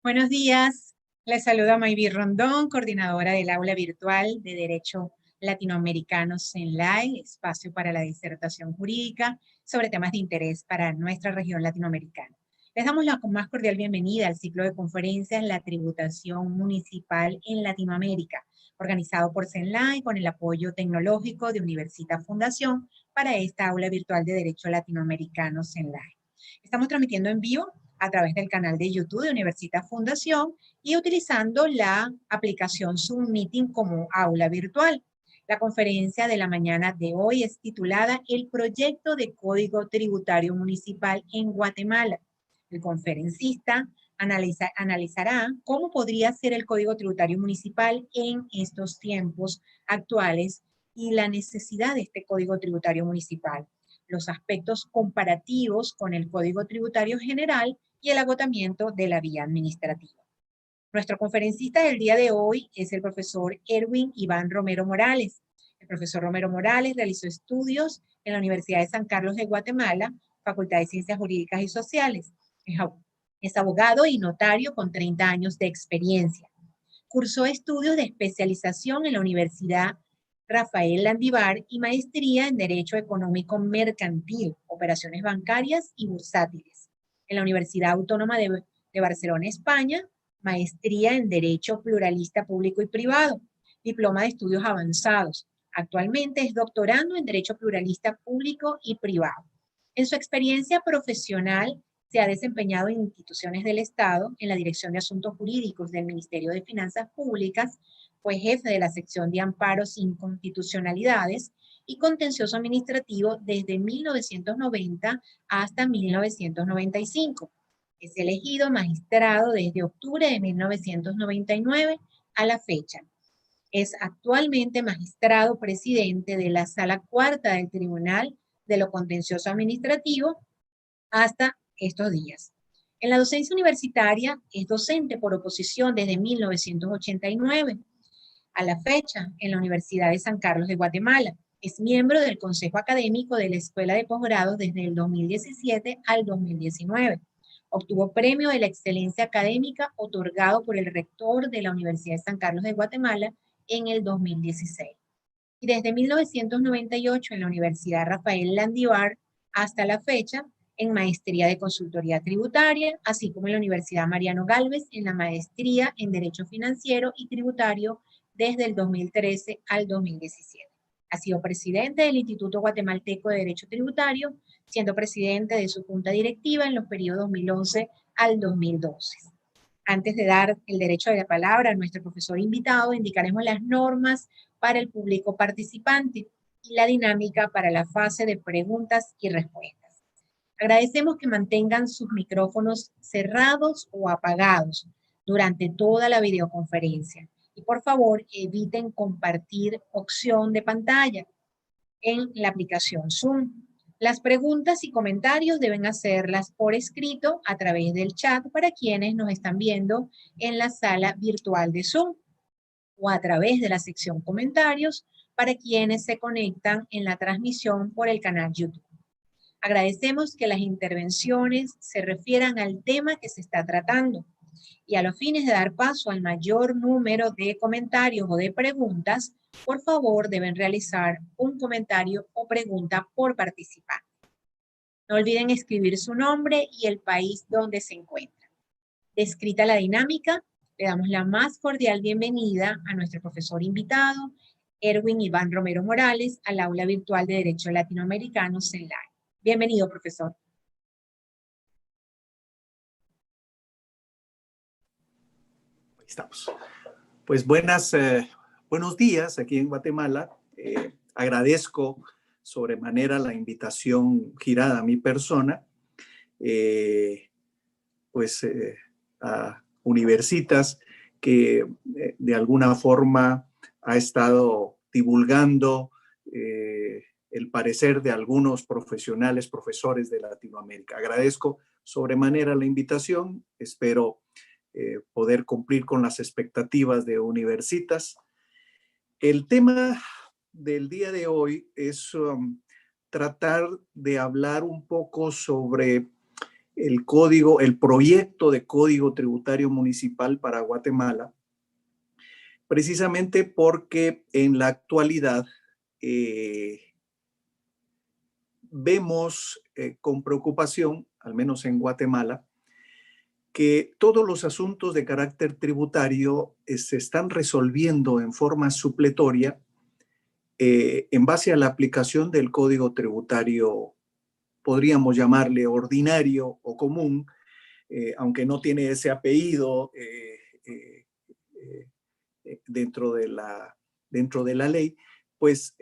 Buenos días, les saluda Mayvi Rondón, coordinadora del aula virtual de Derecho Latinoamericano CENLAI, espacio para la disertación jurídica sobre temas de interés para nuestra región latinoamericana. Les damos la más cordial bienvenida al ciclo de conferencias La Tributación Municipal en Latinoamérica, organizado por CENLAI con el apoyo tecnológico de Universita Fundación para esta aula virtual de Derecho Latinoamericano CENLAI. Estamos transmitiendo en vivo a través del canal de YouTube de Universita Fundación y utilizando la aplicación Zoom Meeting como aula virtual. La conferencia de la mañana de hoy es titulada El proyecto de Código Tributario Municipal en Guatemala. El conferencista analizará cómo podría ser el Código Tributario Municipal en estos tiempos actuales y la necesidad de este Código Tributario Municipal, los aspectos comparativos con el Código Tributario General y el agotamiento de la vía administrativa. Nuestro conferencista del día de hoy es el profesor Erwin Iván Romero Morales. El profesor Romero Morales realizó estudios en la Universidad de San Carlos de Guatemala, Facultad de Ciencias Jurídicas y Sociales. Es abogado y notario con 30 años de experiencia. Cursó estudios de especialización en la Universidad Rafael Landívar y maestría en Derecho Económico Mercantil, Operaciones Bancarias y Bursátiles. En la Universidad Autónoma de Barcelona, España, maestría en Derecho Pluralista Público y Privado, diploma de estudios avanzados. Actualmente es doctorando en Derecho Pluralista Público y Privado. En su experiencia profesional, se ha desempeñado en instituciones del Estado, en la Dirección de Asuntos Jurídicos del Ministerio de Finanzas Públicas, fue jefe de la sección de amparos sin constitucionalidades y contencioso administrativo desde 1990 hasta 1995. Es elegido magistrado desde octubre de 1999 a la fecha. Es actualmente magistrado presidente de la Sala Cuarta del Tribunal de lo Contencioso Administrativo hasta estos días. En la docencia universitaria es docente por oposición desde 1989 a la fecha en la Universidad de San Carlos de Guatemala. Es miembro del Consejo Académico de la Escuela de Posgrados desde el 2017 al 2019. Obtuvo premio de la excelencia académica otorgado por el rector de la Universidad de San Carlos de Guatemala en el 2016. Y desde 1998 en la Universidad Rafael Landívar hasta la fecha en maestría de consultoría tributaria, así como en la Universidad Mariano Gálvez en la maestría en Derecho Financiero y Tributario desde el 2013 al 2017. Ha sido presidente del Instituto Guatemalteco de Derecho Tributario, siendo presidente de su junta directiva en los periodos 2011 al 2012. Antes de dar el derecho de la palabra a nuestro profesor invitado, indicaremos las normas para el público participante y la dinámica para la fase de preguntas y respuestas. Agradecemos que mantengan sus micrófonos cerrados o apagados durante toda la videoconferencia. Y por favor, eviten compartir opción de pantalla en la aplicación Zoom. Las preguntas y comentarios deben hacerlas por escrito a través del chat para quienes nos están viendo en la sala virtual de Zoom o a través de la sección comentarios para quienes se conectan en la transmisión por el canal YouTube. Agradecemos que las intervenciones se refieran al tema que se está tratando y a los fines de dar paso al mayor número de comentarios o de preguntas, por favor deben realizar un comentario o pregunta por participante. No olviden escribir su nombre y el país donde se encuentran. Descrita la dinámica, le damos la más cordial bienvenida a nuestro profesor invitado, Erwin Iván Romero Morales, al aula virtual de Derecho Latinoamericano CENLAI. Bienvenido, profesor. Ahí estamos. Pues buenos días aquí en Guatemala. Agradezco sobremanera la invitación girada a mi persona, a Universitas, que de alguna forma ha estado divulgando el parecer de algunos profesionales, profesores de Latinoamérica. Agradezco sobremanera la invitación. Espero poder cumplir con las expectativas de Universitas. El tema del día de hoy es tratar de hablar un poco sobre el proyecto de Código Tributario Municipal para Guatemala, precisamente porque en la actualidad vemos con preocupación, al menos en Guatemala, que todos los asuntos de carácter tributario se están resolviendo en forma supletoria en base a la aplicación del Código Tributario, podríamos llamarle ordinario o común, aunque no tiene ese apellido dentro de la ley, pues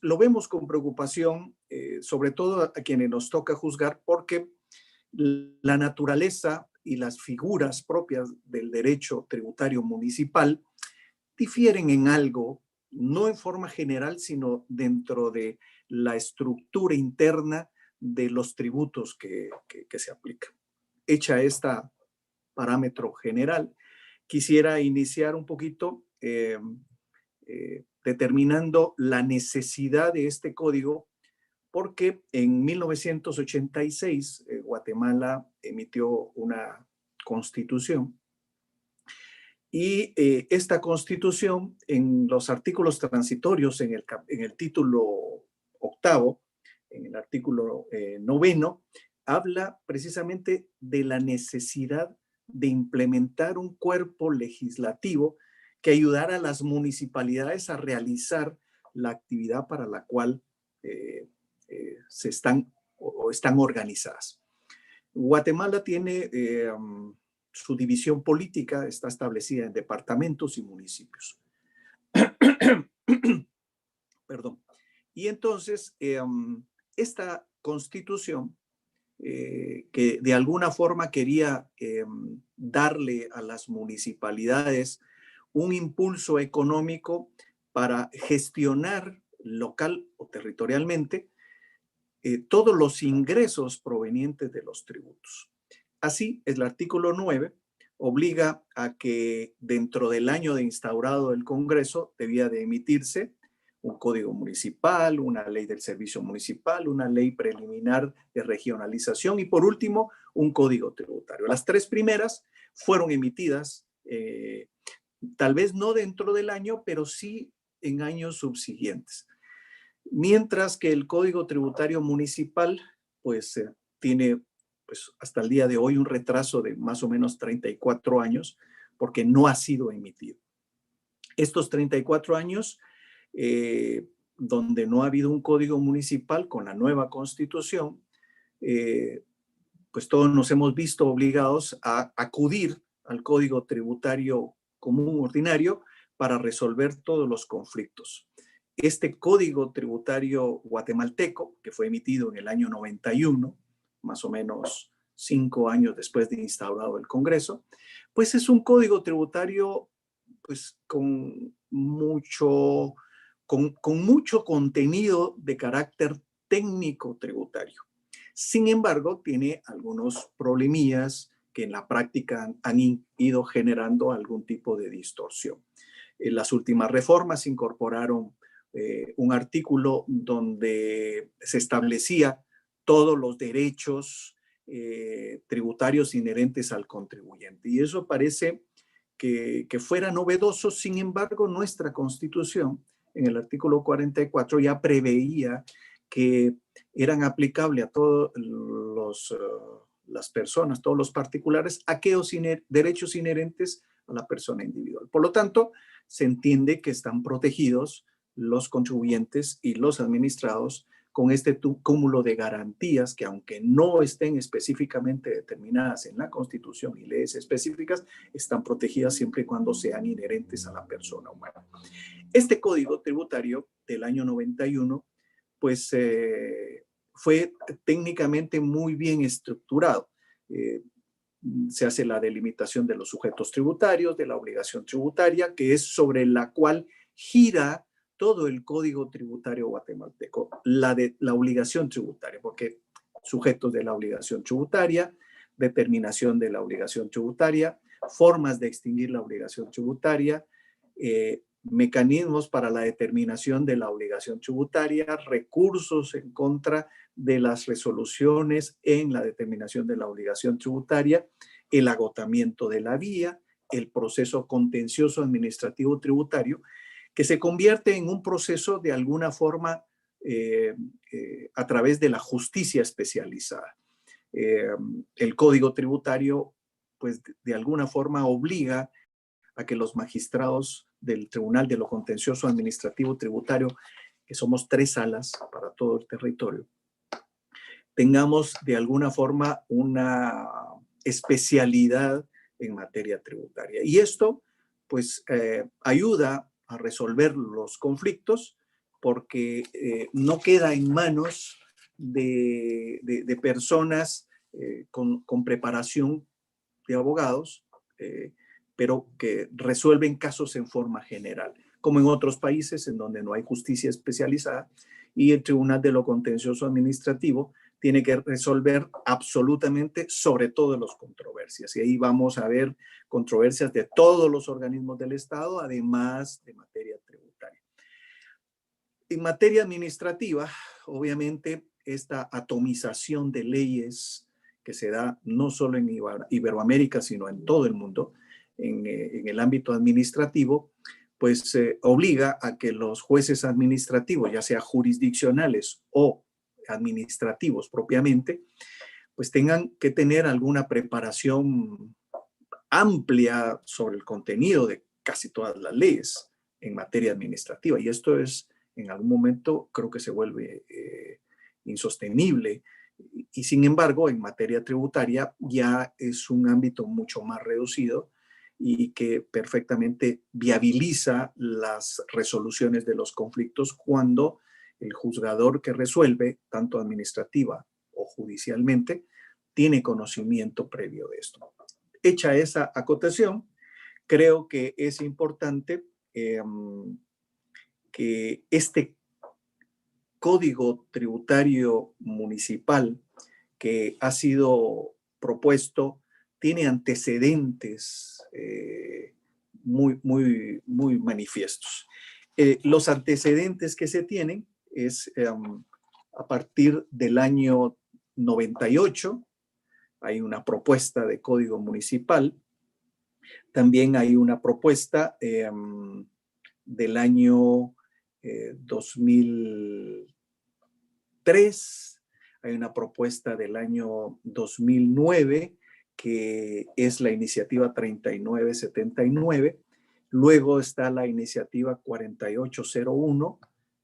lo vemos con preocupación, sobre todo a quienes nos toca juzgar, porque la naturaleza y las figuras propias del derecho tributario municipal difieren en algo, no en forma general, sino dentro de la estructura interna de los tributos que se aplican. Hecha esta parámetro general, quisiera iniciar un poquito determinando la necesidad de este código, porque en 1986 Guatemala emitió una constitución y esta constitución en los artículos transitorios, en el título octavo, en el artículo noveno, habla precisamente de la necesidad de implementar un cuerpo legislativo que ayudara a las municipalidades a realizar la actividad para la cual se están o están organizadas. Guatemala tiene su división política, está establecida en departamentos y municipios. Perdón. Y entonces, esta constitución, que de alguna forma quería darle a las municipalidades un impulso económico para gestionar local o territorialmente todos los ingresos provenientes de los tributos. Así, el artículo 9 obliga a que dentro del año de instaurado del Congreso debía de emitirse un código municipal, una ley del servicio municipal, una ley preliminar de regionalización y por último un código tributario. Las tres primeras fueron emitidas tal vez no dentro del año, pero sí en años subsiguientes. Mientras que el Código Tributario Municipal pues tiene pues, hasta el día de hoy un retraso de más o menos 34 años porque no ha sido emitido. Estos 34 años donde no ha habido un código municipal con la nueva constitución, pues todos nos hemos visto obligados a acudir al Código Tributario Común Ordinario para resolver todos los conflictos. Este Código Tributario guatemalteco, que fue emitido en el año 91, más o menos 5 años después de instaurado el Congreso, pues es un código tributario pues con mucho contenido de carácter técnico tributario. Sin embargo, tiene algunos problemillas que en la práctica han ido generando algún tipo de distorsión. En las últimas reformas incorporaron un artículo donde se establecía todos los derechos tributarios inherentes al contribuyente. Y eso parece que fuera novedoso. Sin embargo, nuestra Constitución, en el artículo 44, ya preveía que eran aplicables a todas las personas, todos los particulares, aquellos derechos inherentes a la persona individual. Por lo tanto, se entiende que están protegidos los contribuyentes y los administrados con este cúmulo de garantías que, aunque no estén específicamente determinadas en la Constitución y leyes específicas, están protegidas siempre y cuando sean inherentes a la persona humana. Este Código Tributario del año 91 pues fue técnicamente muy bien estructurado. Se hace la delimitación de los sujetos tributarios, de la obligación tributaria, que es sobre la cual gira todo el Código Tributario guatemalteco, la obligación tributaria, porque sujetos de la obligación tributaria, determinación de la obligación tributaria, formas de extinguir la obligación tributaria, mecanismos para la determinación de la obligación tributaria, recursos en contra de las resoluciones en la determinación de la obligación tributaria, el agotamiento de la vía, el proceso contencioso administrativo tributario, que se convierte en un proceso de alguna forma a través de la justicia especializada. El Código Tributario, pues de alguna forma obliga a que los magistrados del Tribunal de lo Contencioso Administrativo Tributario, que somos 3 salas para todo el territorio, tengamos de alguna forma una especialidad en materia tributaria. Y esto, pues, ayuda a resolver los conflictos porque no queda en manos de personas con preparación de abogados, pero que resuelven casos en forma general, como en otros países en donde no hay justicia especializada y el Tribunal de lo Contencioso Administrativo tiene que resolver absolutamente sobre todo las controversias. Y ahí vamos a ver controversias de todos los organismos del Estado, además de materia tributaria. En materia administrativa, obviamente, esta atomización de leyes que se da no solo en Iberoamérica, sino en todo el mundo, en el ámbito administrativo, pues obliga a que los jueces administrativos, ya sea jurisdiccionales o administrativos propiamente, pues tengan que tener alguna preparación amplia sobre el contenido de casi todas las leyes en materia administrativa. Y esto es, en algún momento, creo que se vuelve insostenible. Y sin embargo, en materia tributaria ya es un ámbito mucho más reducido y que perfectamente viabiliza las resoluciones de los conflictos cuando el juzgador que resuelve, tanto administrativa o judicialmente, tiene conocimiento previo de esto. Hecha esa acotación, creo que es importante que este Código Tributario Municipal que ha sido propuesto tiene antecedentes muy manifiestos. Los antecedentes que se tienen es a partir del año 98, hay una propuesta de código municipal, también hay una propuesta del año 2003, hay una propuesta del año 2009, que es la iniciativa 3979, luego está la iniciativa 4801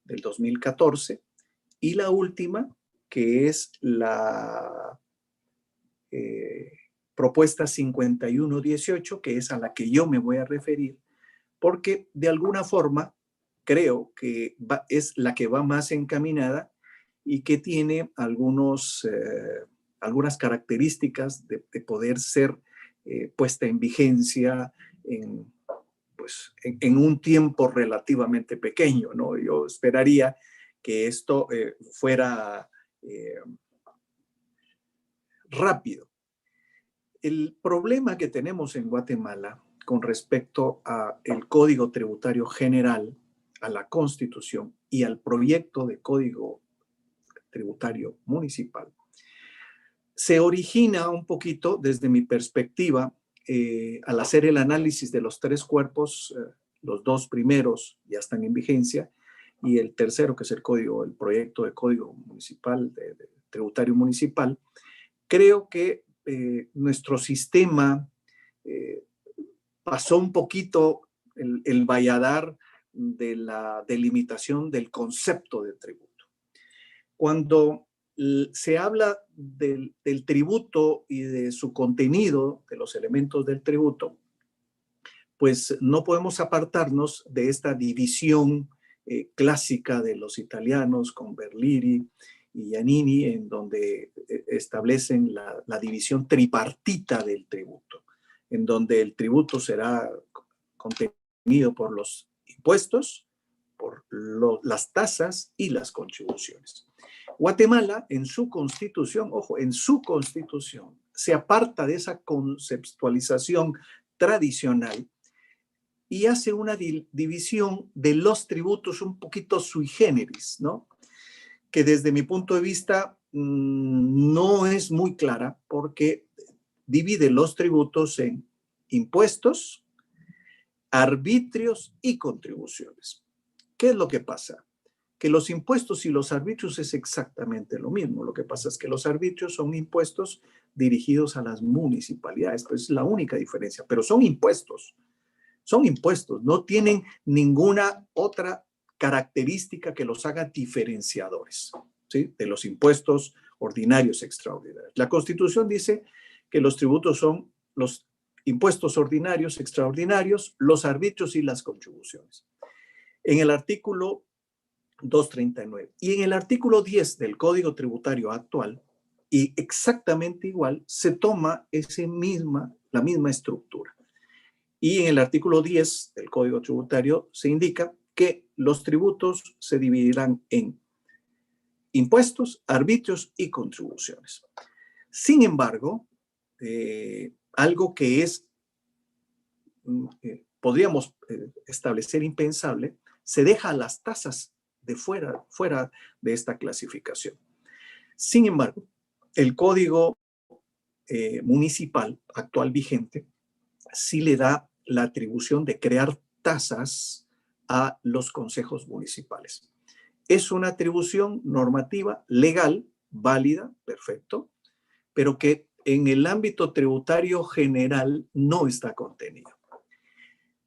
del 2014, y la última, que es la propuesta 5118, que es a la que yo me voy a referir, porque de alguna forma creo que es la que va más encaminada y que tiene algunas características de poder ser puesta en vigencia en un tiempo relativamente pequeño, ¿no? Yo esperaría que esto fuera rápido. El problema que tenemos en Guatemala con respecto al Código Tributario General, a la Constitución y al proyecto de Código Tributario Municipal, se origina un poquito desde mi perspectiva al hacer el análisis de los 3 cuerpos, los 2 primeros ya están en vigencia y el tercero, que es el proyecto de Código Municipal, de Tributario Municipal. Creo que nuestro sistema pasó un poquito el valladar de la delimitación del concepto de tributo. Cuando se habla del tributo y de su contenido, de los elementos del tributo, pues no podemos apartarnos de esta división clásica de los italianos con Berliri y Giannini, en donde establecen la división tripartita del tributo, en donde el tributo será contenido por los impuestos, por las tasas y las contribuciones. Guatemala, en su constitución, ojo, en su constitución, se aparta de esa conceptualización tradicional y hace una división de los tributos un poquito sui generis, ¿no? Que desde mi punto de vista no es muy clara, porque divide los tributos en impuestos, arbitrios y contribuciones. ¿Qué es lo que pasa? Que los impuestos y los arbitrios es exactamente lo mismo. Lo que pasa es que los arbitrios son impuestos dirigidos a las municipalidades, pues es la única diferencia, pero son impuestos, no tienen ninguna otra característica que los haga diferenciadores, ¿sí? De los impuestos ordinarios extraordinarios. La Constitución dice que los tributos son los impuestos ordinarios extraordinarios, los arbitrios y las contribuciones. En el artículo 239 y en el artículo 10 del Código Tributario actual, y exactamente igual, se toma la misma estructura. Y en el artículo 10 del Código Tributario se indica que los tributos se dividirán en impuestos, arbitrios y contribuciones. Sin embargo, algo que es, podríamos establecer impensable, se deja las tasas de fuera de esta clasificación. Sin embargo, el Código Municipal actual vigente sí le da la atribución de crear tasas a los consejos municipales. Es una atribución normativa legal, válida, perfecto, pero que en el ámbito tributario general no está contenido.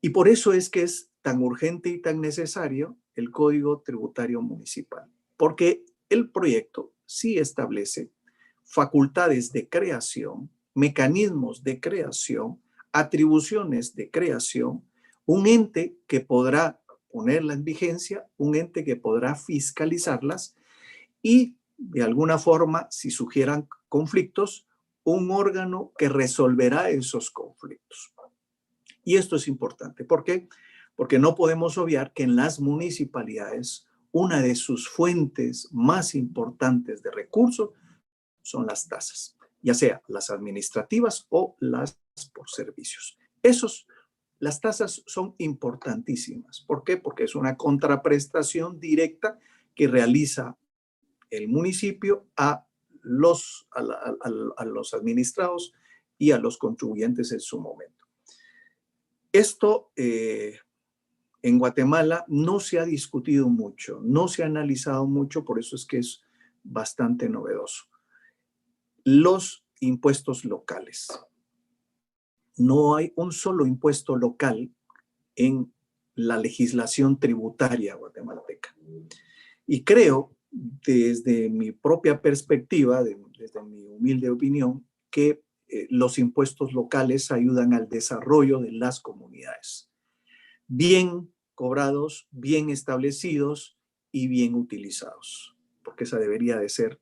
Y por eso es que es tan urgente y tan necesario el Código Tributario Municipal, porque el proyecto sí establece facultades de creación, mecanismos de creación, atribuciones de creación, un ente que podrá ponerla en vigencia, un ente que podrá fiscalizarlas y, de alguna forma, si surgieran conflictos, un órgano que resolverá esos conflictos. Y esto es importante. ¿Por qué? Porque no podemos obviar que en las municipalidades una de sus fuentes más importantes de recursos son las tasas, ya sea las administrativas o las por servicios. Las tasas son importantísimas. ¿Por qué? Porque es una contraprestación directa que realiza el municipio a los administrados y a los contribuyentes en su momento. Esto en Guatemala no se ha discutido mucho, no se ha analizado mucho, por eso es que es bastante novedoso. Los impuestos locales. No hay un solo impuesto local en la legislación tributaria guatemalteca. Y creo, desde mi propia perspectiva, desde mi humilde opinión, que los impuestos locales ayudan al desarrollo de las comunidades. Bien cobrados, bien establecidos y bien utilizados, porque esa debería de ser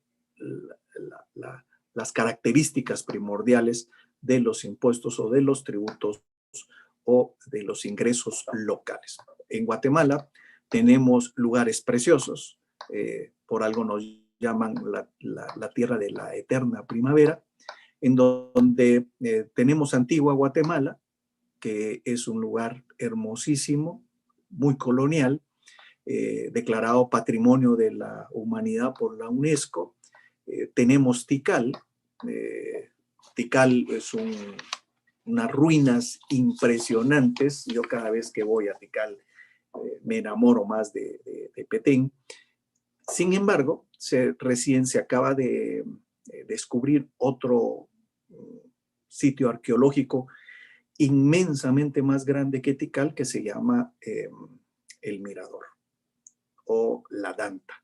las características primordiales de los impuestos o de los tributos o de los ingresos locales. En Guatemala tenemos lugares preciosos, por algo nos llaman la tierra de la eterna primavera, en donde tenemos Antigua Guatemala, que es un lugar hermosísimo, muy colonial, declarado Patrimonio de la Humanidad por la UNESCO. Tenemos Tikal. Tikal es unas ruinas impresionantes. Yo cada vez que voy a Tikal me enamoro más de Petén. Sin embargo, recién se acaba de descubrir otro sitio arqueológico inmensamente más grande que Tikal, que se llama El Mirador o La Danta.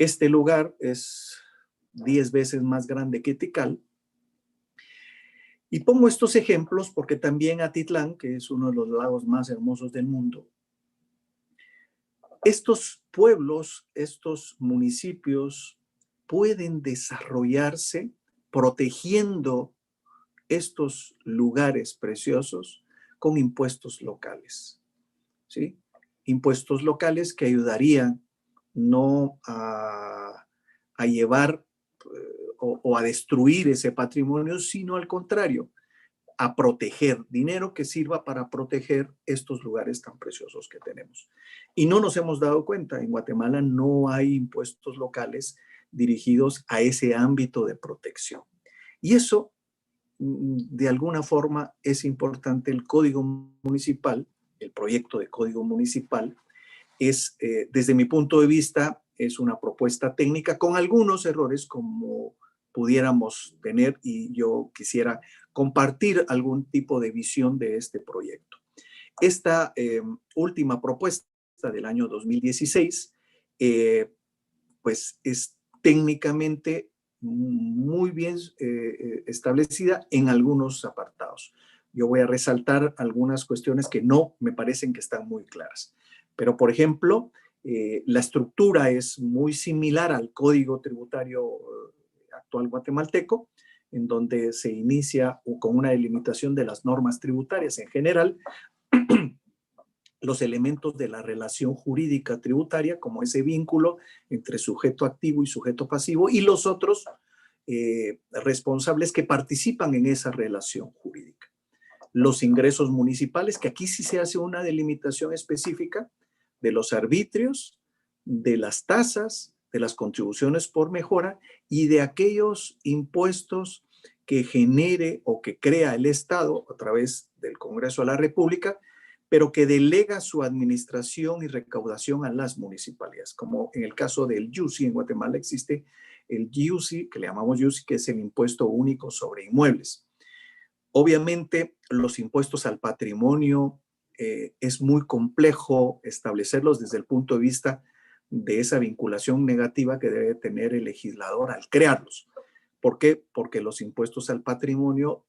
Este lugar es 10 veces más grande que Tikal. Y pongo estos ejemplos porque también Atitlán, que es uno de los lagos más hermosos del mundo, estos pueblos, estos municipios pueden desarrollarse protegiendo estos lugares preciosos con impuestos locales, ¿sí? Impuestos locales que ayudarían no a llevar o a destruir ese patrimonio, sino al contrario, a proteger, dinero que sirva para proteger estos lugares tan preciosos que tenemos. Y no nos hemos dado cuenta, en Guatemala no hay impuestos locales dirigidos a ese ámbito de protección. Y eso, de alguna forma, es importante. El Código Municipal, el proyecto de Código Municipal, es, desde mi punto de vista, es una propuesta técnica con algunos errores como pudiéramos tener, y yo quisiera compartir algún tipo de visión de este proyecto. Esta última propuesta del año 2016, pues es técnicamente muy bien establecida en algunos apartados. Yo voy a resaltar algunas cuestiones que no me parecen que están muy claras. Pero, por ejemplo, la estructura es muy similar al Código Tributario actual guatemalteco, en donde se inicia con una delimitación de las normas tributarias en general, los elementos de la relación jurídica tributaria, como ese vínculo entre sujeto activo y sujeto pasivo, y los otros responsables que participan en esa relación jurídica. Los ingresos municipales, que aquí sí se hace una delimitación específica de los arbitrios, de las tasas, de las contribuciones por mejora y de aquellos impuestos que genere o que crea el Estado a través del Congreso de la República, pero que delega su administración y recaudación a las municipalidades, como en el caso del YUSI. En Guatemala existe el YUSI, que le llamamos YUSI, que es el Impuesto Único sobre Inmuebles. Obviamente, los impuestos al patrimonio es muy complejo establecerlos desde el punto de vista de esa vinculación negativa que debe tener el legislador al crearlos. ¿Por qué? Porque los impuestos al patrimonio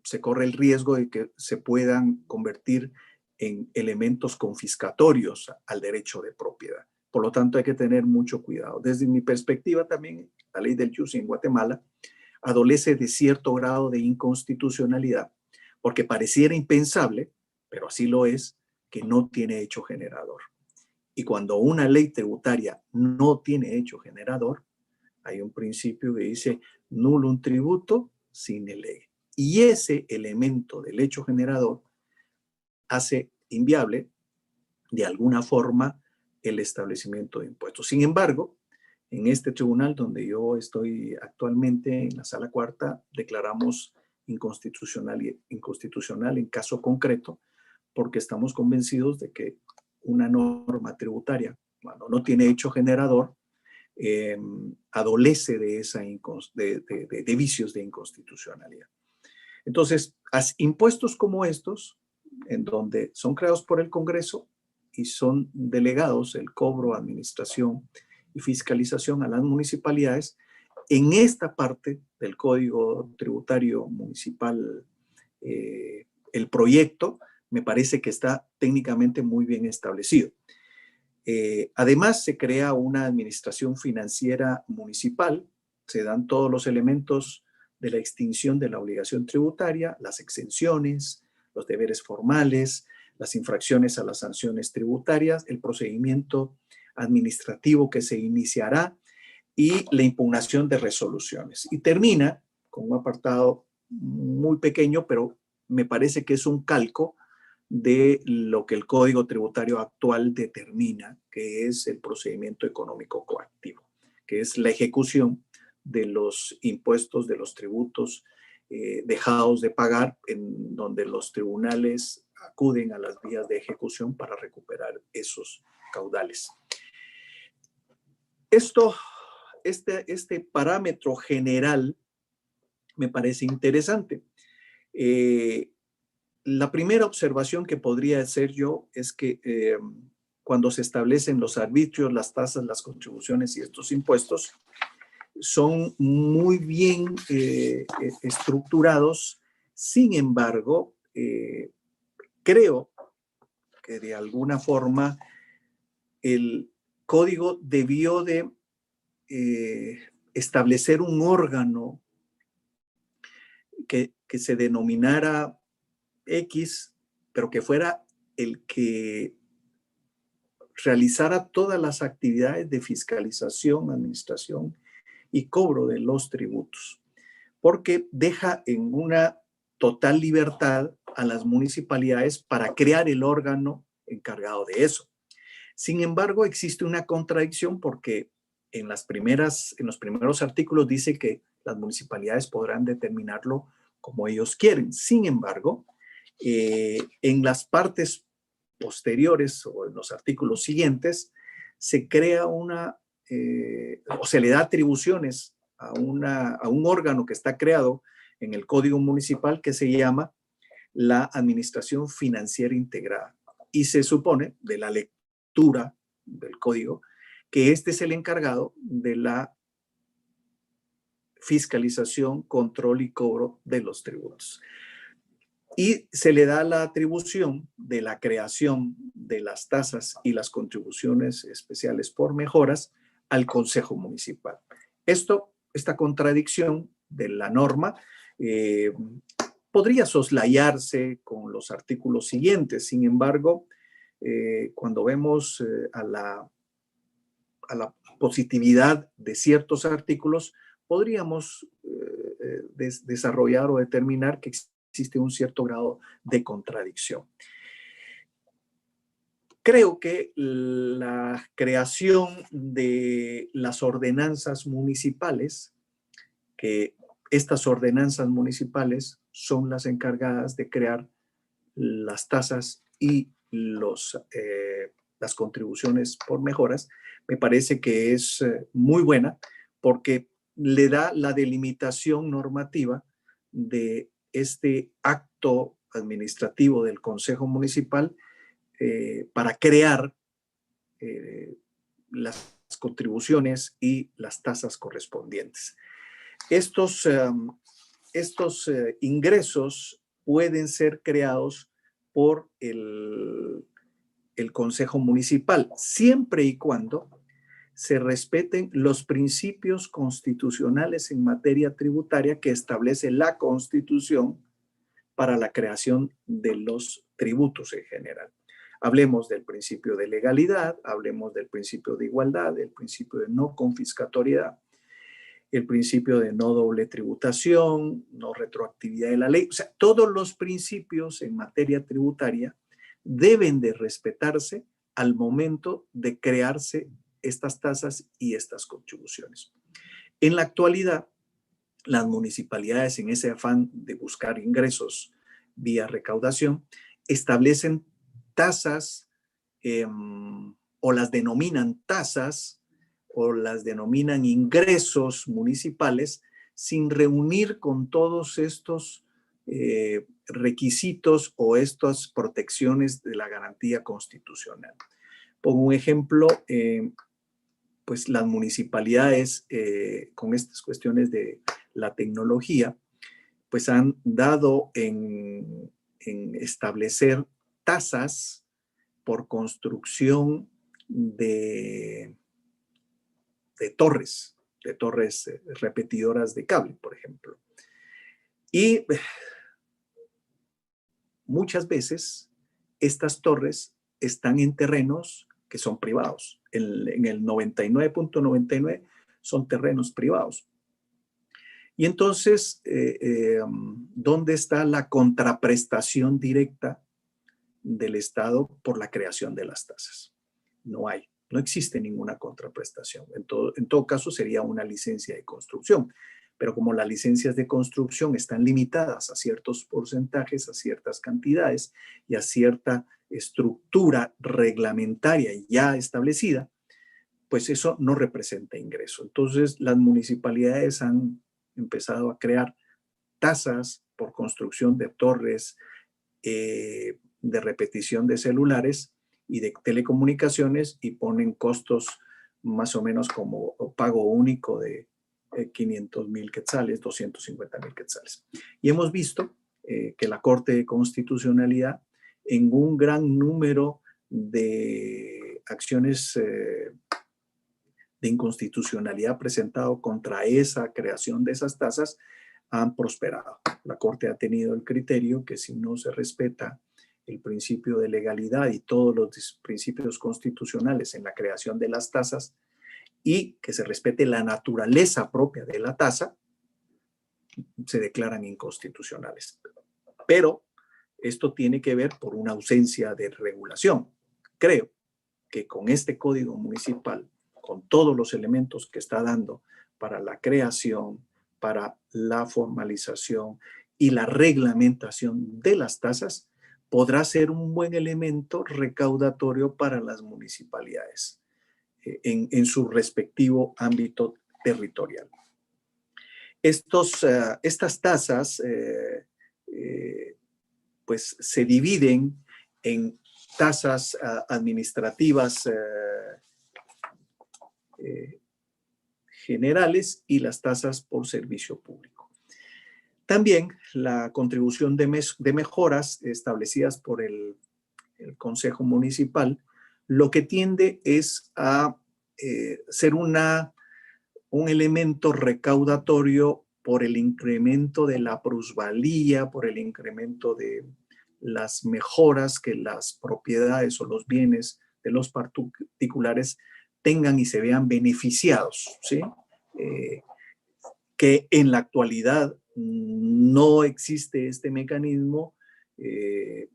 se corre el riesgo de que se puedan convertir en elementos confiscatorios al derecho de propiedad. Por lo tanto, hay que tener mucho cuidado. Desde mi perspectiva también, la ley del YUSI en Guatemala adolece de cierto grado de inconstitucionalidad, porque pareciera impensable, pero así lo es, que no tiene hecho generador. Y cuando una ley tributaria no tiene hecho generador, hay un principio que dice nullum tributo sine lege. Y ese elemento del hecho generador hace inviable, de alguna forma, el establecimiento de impuestos. Sin embargo, en este tribunal donde yo estoy actualmente, en la Sala Cuarta, declaramos inconstitucional en caso concreto, porque estamos convencidos de que una norma tributaria, cuando no tiene hecho generador, adolece de, de vicios de inconstitucionalidad. Entonces, impuestos como estos, en donde son creados por el Congreso y son delegados el cobro, administración y fiscalización a las municipalidades, en esta parte del Código Tributario Municipal, el proyecto me parece que está técnicamente muy bien establecido. Además, se crea una administración financiera municipal, se dan todos los elementos de la extinción de la obligación tributaria, las exenciones, los deberes formales, las infracciones a las sanciones tributarias, el procedimiento administrativo que se iniciará y la impugnación de resoluciones. Y termina con un apartado muy pequeño, pero me parece que es un calco de lo que el Código Tributario actual determina, que es el procedimiento económico coactivo, que es la ejecución de los impuestos, de los tributos dejados de pagar, en donde los tribunales acuden a las vías de ejecución para recuperar esos caudales. Este parámetro general me parece interesante. La primera observación que podría hacer yo es que cuando se establecen los arbitrios, las tasas, las contribuciones y estos impuestos, son muy bien estructurados. Sin embargo, creo que de alguna forma el código debió de establecer un órgano que se denominara X, pero que fuera el que realizara todas las actividades de fiscalización, administración y cobro de los tributos, porque deja en una total libertad a las municipalidades para crear el órgano encargado de eso. Sin embargo, existe una contradicción porque en los primeros artículos dice que las municipalidades podrán determinarlo como ellos quieren. Sin embargo, en las partes posteriores o en los artículos siguientes, se crea o se le da atribuciones a un órgano que está creado en el Código Municipal que se llama la Administración Financiera Integrada. Y se supone, de la lectura del código, que este es el encargado de la fiscalización, control y cobro de los tributos. Y se le da la atribución de la creación de las tasas y las contribuciones especiales por mejoras al Consejo Municipal. Esta contradicción de la norma podría soslayarse con los artículos siguientes. Sin embargo, cuando vemos a la positividad de ciertos artículos, podríamos desarrollar o determinar que existe un cierto grado de contradicción. Creo que la creación de las ordenanzas municipales, que estas ordenanzas municipales son las encargadas de crear las tasas y las contribuciones por mejoras, me parece que es muy buena porque le da la delimitación normativa de este acto administrativo del Consejo Municipal para crear las contribuciones y las tasas correspondientes. Estos ingresos pueden ser creados por el Consejo Municipal, siempre y cuando se respeten los principios constitucionales en materia tributaria que establece la Constitución para la creación de los tributos en general. Hablemos del principio de legalidad, hablemos del principio de igualdad, del principio de no confiscatoriedad, el principio de no doble tributación, no retroactividad de la ley. O sea, todos los principios en materia tributaria deben de respetarse al momento de crearse estas tasas y estas contribuciones. En la actualidad, las municipalidades, en ese afán de buscar ingresos vía recaudación, establecen tasas o las denominan tasas o las denominan ingresos municipales sin reunir con todos estos requisitos o estas protecciones de la garantía constitucional. Pongo un ejemplo, pues las municipalidades con estas cuestiones de la tecnología, pues han dado en establecer tasas por construcción de torres repetidoras de cable, por ejemplo. Y muchas veces estas torres están en terrenos que son privados. En el 99.99 son terrenos privados. Y entonces, ¿dónde está la contraprestación directa del Estado por la creación de las tasas? No hay, no existe ninguna contraprestación. En todo caso, sería una licencia de construcción. Pero como las licencias de construcción están limitadas a ciertos porcentajes, a ciertas cantidades y a cierta estructura reglamentaria ya establecida, pues eso no representa ingreso. Entonces, las municipalidades han empezado a crear tasas por construcción de torres, de repetición de celulares y de telecomunicaciones y ponen costos más o menos como pago único de 500,000 quetzales, 250,000 quetzales. Y hemos visto que la Corte de Constitucionalidad en un gran número de acciones de inconstitucionalidad presentado contra esa creación de esas tasas han prosperado. La Corte ha tenido el criterio que si no se respeta el principio de legalidad y todos los principios constitucionales en la creación de las tasas y que se respete la naturaleza propia de la tasa, se declaran inconstitucionales. pero esto tiene que ver por una ausencia de regulación. Creo que con este código municipal, con todos los elementos que está dando para la creación, para la formalización y la reglamentación de las tasas, podrá ser un buen elemento recaudatorio para las municipalidades en su respectivo ámbito territorial. Estas tasas pues se dividen en tasas administrativas generales y las tasas por servicio público. También la contribución de mejoras establecidas por el Consejo Municipal, lo que tiende es a ser un elemento recaudatorio por el incremento de la plusvalía, por el incremento de las mejoras que las propiedades o los bienes de los particulares tengan y se vean beneficiados, ¿sí? Que en la actualidad no existe este mecanismo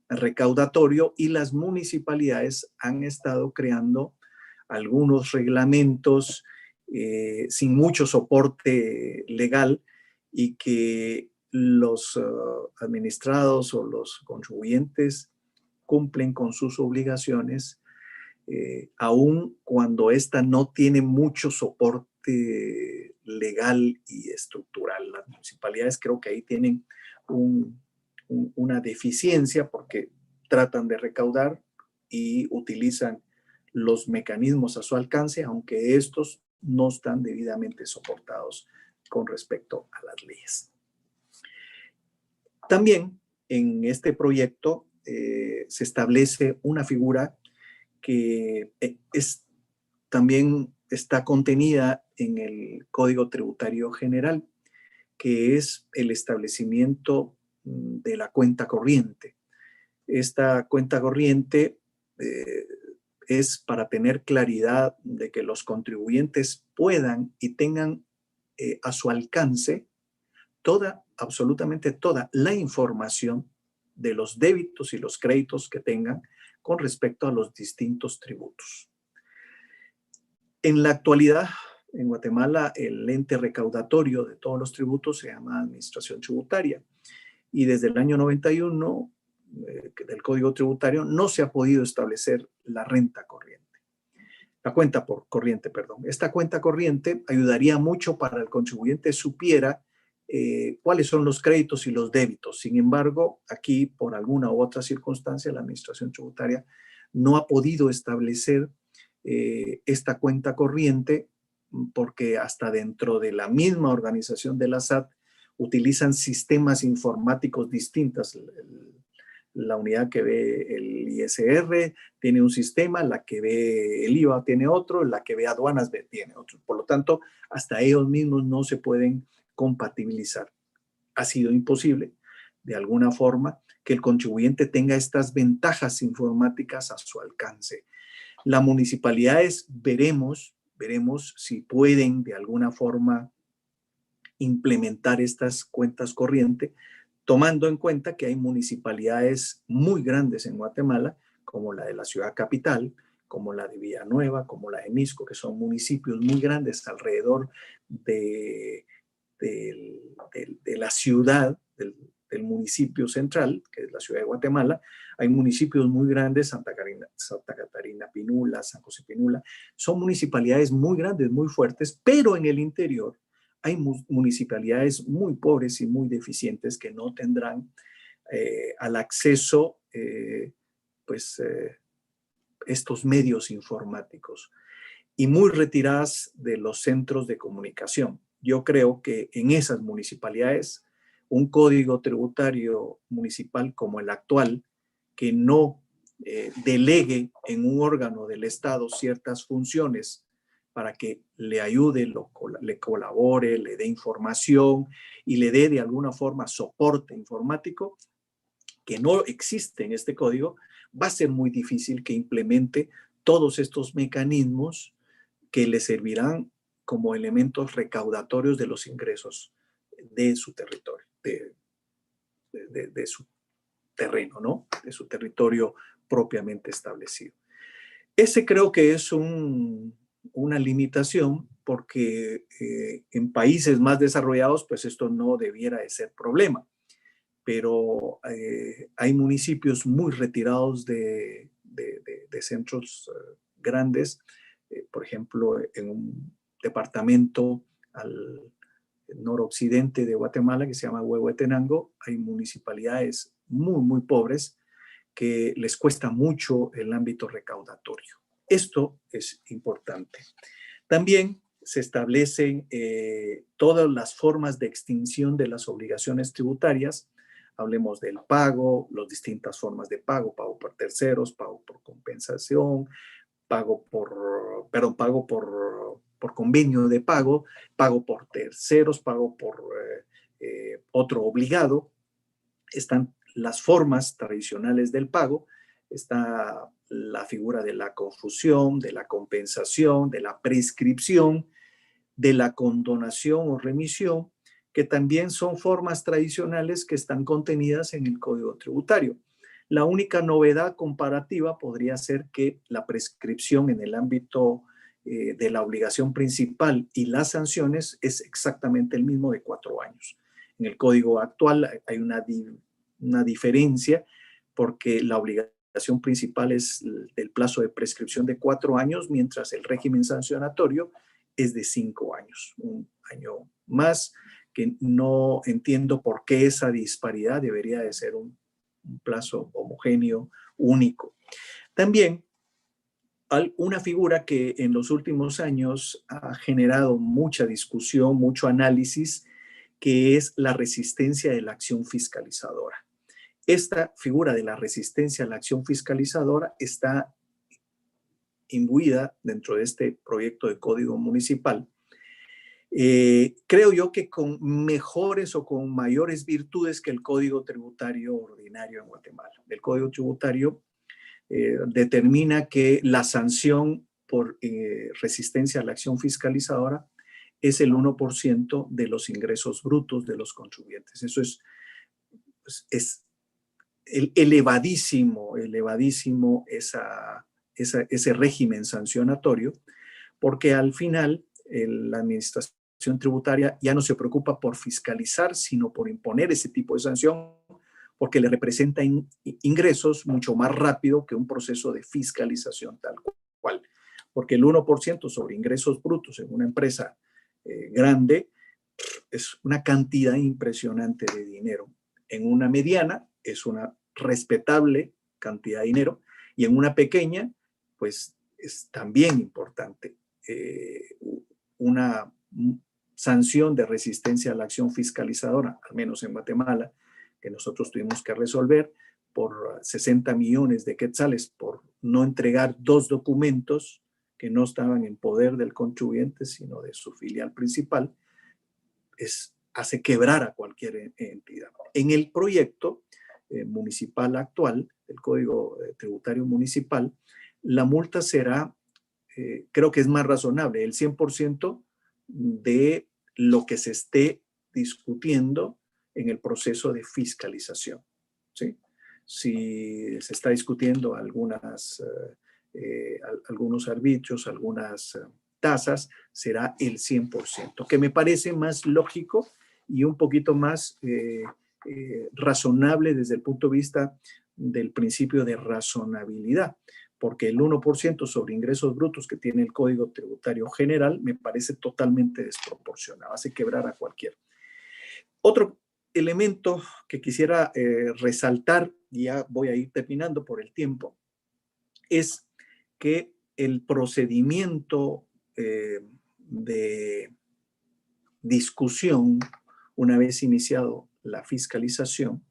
recaudatorio y las municipalidades han estado creando algunos reglamentos sin mucho soporte legal y que los administrados o los contribuyentes cumplen con sus obligaciones aun cuando esta no tiene mucho soporte legal y estructural. Las municipalidades creo que ahí tienen una deficiencia porque tratan de recaudar y utilizan los mecanismos a su alcance, aunque estos no están debidamente soportados con respecto a las leyes. También en este proyecto se establece una figura que también está contenida en el Código Tributario General, que es el establecimiento de la cuenta corriente. Esta cuenta corriente es para tener claridad de que los contribuyentes puedan y tengan a su alcance absolutamente toda la información de los débitos y los créditos que tengan con respecto a los distintos tributos. En la actualidad, en Guatemala, el ente recaudatorio de todos los tributos se llama Administración Tributaria y desde el año 91 del Código Tributario no se ha podido establecer la renta corriente. La cuenta corriente, perdón. Esta cuenta corriente ayudaría mucho para el contribuyente supiera cuáles son los créditos y los débitos. Sin embargo, aquí, por alguna u otra circunstancia, la Administración Tributaria no ha podido establecer esta cuenta corriente porque hasta dentro de la misma organización de la SAT utilizan sistemas informáticos distintos. La unidad que ve el ISR tiene un sistema, la que ve el IVA tiene otro, la que ve aduanas tiene otro. Por lo tanto, hasta ellos mismos no se pueden compatibilizar. Ha sido imposible, de alguna forma, que el contribuyente tenga estas ventajas informáticas a su alcance. Las municipalidades veremos si pueden de alguna forma implementar estas cuentas corrientes, tomando en cuenta que hay municipalidades muy grandes en Guatemala, como la de la ciudad capital, como la de Villanueva, como la de Misco, que son municipios muy grandes alrededor de la ciudad, del municipio central, que es la ciudad de Guatemala. Hay municipios muy grandes, Santa Catarina Pinula, San José Pinula, son municipalidades muy grandes, muy fuertes, pero en el interior hay municipalidades muy pobres y muy deficientes que no tendrán al acceso estos medios informáticos y muy retiradas de los centros de comunicación. Yo creo que en esas municipalidades un código tributario municipal como el actual, que no delegue en un órgano del Estado ciertas funciones para que le ayude, le colabore, le dé información y le dé de alguna forma soporte informático, que no existe en este código, va a ser muy difícil que implemente todos estos mecanismos que le servirán como elementos recaudatorios de los ingresos de su territorio, de su terreno, ¿no? De su territorio propiamente establecido. Ese creo que es una limitación porque en países más desarrollados, pues esto no debiera de ser problema. Pero hay municipios muy retirados de centros grandes. Por ejemplo, en un departamento al noroccidente de Guatemala que se llama Huehuetenango, hay municipalidades muy, muy pobres que les cuesta mucho el ámbito recaudatorio. Esto es importante. También se establecen todas las formas de extinción de las obligaciones tributarias. Hablemos del pago, las distintas formas de pago por terceros, pago por compensación, pago por convenio de pago por terceros, pago por otro obligado. Están las formas tradicionales del pago, está la figura de la confusión, de la compensación, de la prescripción, de la condonación o remisión, que también son formas tradicionales que están contenidas en el Código Tributario. La única novedad comparativa podría ser que la prescripción en el ámbito de la obligación principal y las sanciones es exactamente el mismo de 4 años. En el Código actual hay una diferencia porque la obligación principal es el plazo de prescripción de 4 años, mientras el régimen sancionatorio es de 5 años, un año más, que no entiendo por qué esa disparidad debería de ser un plazo homogéneo, único. También una figura que en los últimos años ha generado mucha discusión, mucho análisis, que es la resistencia de la acción fiscalizadora. Esta figura de la resistencia a la acción fiscalizadora está imbuida dentro de este proyecto de código municipal. Creo yo que con mejores o con mayores virtudes que el Código Tributario ordinario en Guatemala. El Código Tributario determina que la sanción por resistencia a la acción fiscalizadora es el 1% de los ingresos brutos de los contribuyentes. Eso es elevadísimo ese régimen sancionatorio, porque al final la administración tributaria ya no se preocupa por fiscalizar, sino por imponer ese tipo de sanción, porque le representa ingresos mucho más rápido que un proceso de fiscalización tal cual. Porque el 1% sobre ingresos brutos en una empresa grande es una cantidad impresionante de dinero. En una mediana es una respetable cantidad de dinero y en una pequeña, pues es también importante. Una sanción de resistencia a la acción fiscalizadora, al menos en Guatemala, que nosotros tuvimos que resolver por 60 millones de quetzales por no entregar 2 documentos que no estaban en poder del contribuyente, sino de su filial principal, hace quebrar a cualquier entidad. En el proyecto municipal actual, el Código Tributario Municipal, la multa será, creo que es más razonable, el 100% de lo que se esté discutiendo en el proceso de fiscalización, ¿sí? Si se está discutiendo algunos arbitrios, algunas tasas, será el 100%, que me parece más lógico y un poquito más razonable desde el punto de vista del principio de razonabilidad, porque el 1% sobre ingresos brutos que tiene el Código Tributario General me parece totalmente desproporcionado, hace quebrar a cualquiera. Otro elemento que quisiera resaltar, y ya voy a ir terminando por el tiempo, es que el procedimiento de discusión, una vez iniciado la fiscalización,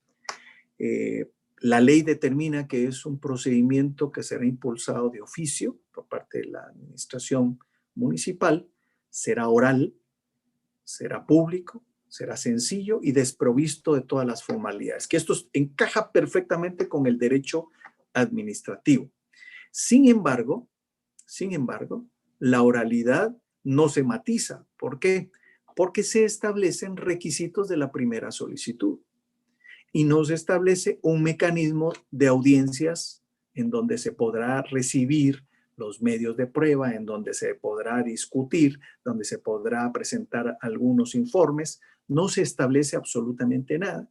la ley determina que es un procedimiento que será impulsado de oficio por parte de la administración municipal, será oral, será público, será sencillo y desprovisto de todas las formalidades, que esto encaja perfectamente con el derecho administrativo. Sin embargo, la oralidad no se matiza. ¿Por qué? Porque se establecen requisitos de la primera solicitud. y no se establece un mecanismo de audiencias en donde se podrá recibir los medios de prueba, en donde se podrá discutir, donde se podrá presentar algunos informes. No se establece absolutamente nada,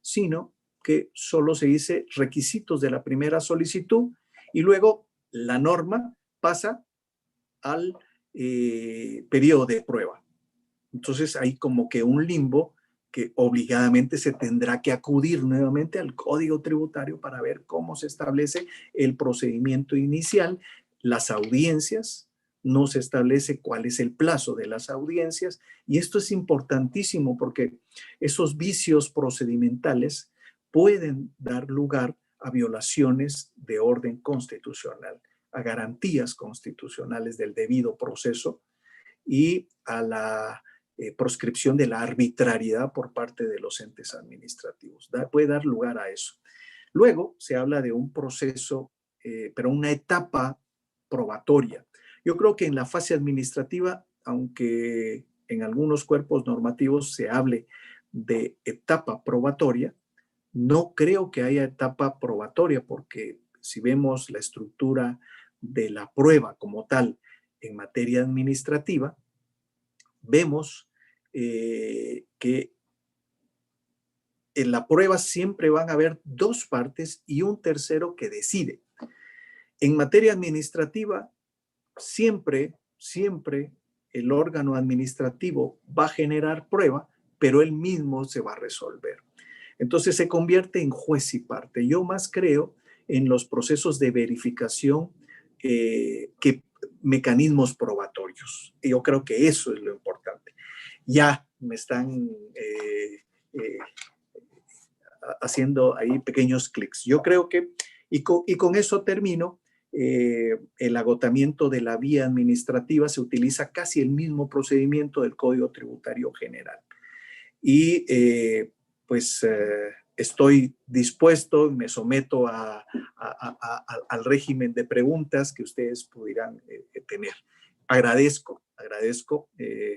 sino que solo se dice requisitos de la primera solicitud y luego la norma pasa al periodo de prueba. Entonces hay como que un limbo que obligadamente se tendrá que acudir nuevamente al Código Tributario para ver cómo se establece el procedimiento inicial, las audiencias, no se establece cuál es el plazo de las audiencias, y esto es importantísimo porque esos vicios procedimentales pueden dar lugar a violaciones de orden constitucional, a garantías constitucionales del debido proceso y a la proscripción de la arbitrariedad por parte de los entes administrativos. Puede dar lugar a eso. Luego se habla de un proceso, pero una etapa probatoria. Yo creo que en la fase administrativa, aunque en algunos cuerpos normativos se hable de etapa probatoria, no creo que haya etapa probatoria, porque si vemos la estructura de la prueba como tal en materia administrativa, vemos que en la prueba siempre van a haber dos partes y un tercero que decide. En materia administrativa, siempre el órgano administrativo va a generar prueba, pero él mismo se va a resolver. Entonces se convierte en juez y parte. Yo más creo en los procesos de verificación que mecanismos probatorios. Y yo creo que eso es lo importante. Ya me están haciendo ahí pequeños clics. Yo creo que, y con eso termino, el agotamiento de la vía administrativa se utiliza casi el mismo procedimiento del Código Tributario General. Y estoy dispuesto, me someto al régimen de preguntas que ustedes pudieran tener. Agradezco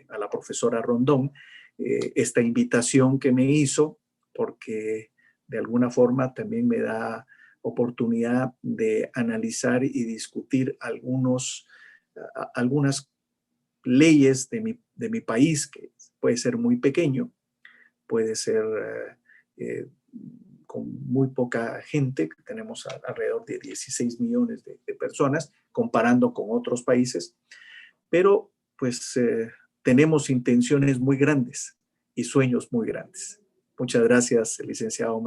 a la profesora Rondón esta invitación que me hizo, porque de alguna forma también me da oportunidad de analizar y discutir algunas leyes de mi país, que puede ser muy pequeño, puede ser con muy poca gente, tenemos alrededor de 16 millones de personas, comparando con otros países, pero pues tenemos intenciones muy grandes y sueños muy grandes. Muchas gracias, licenciado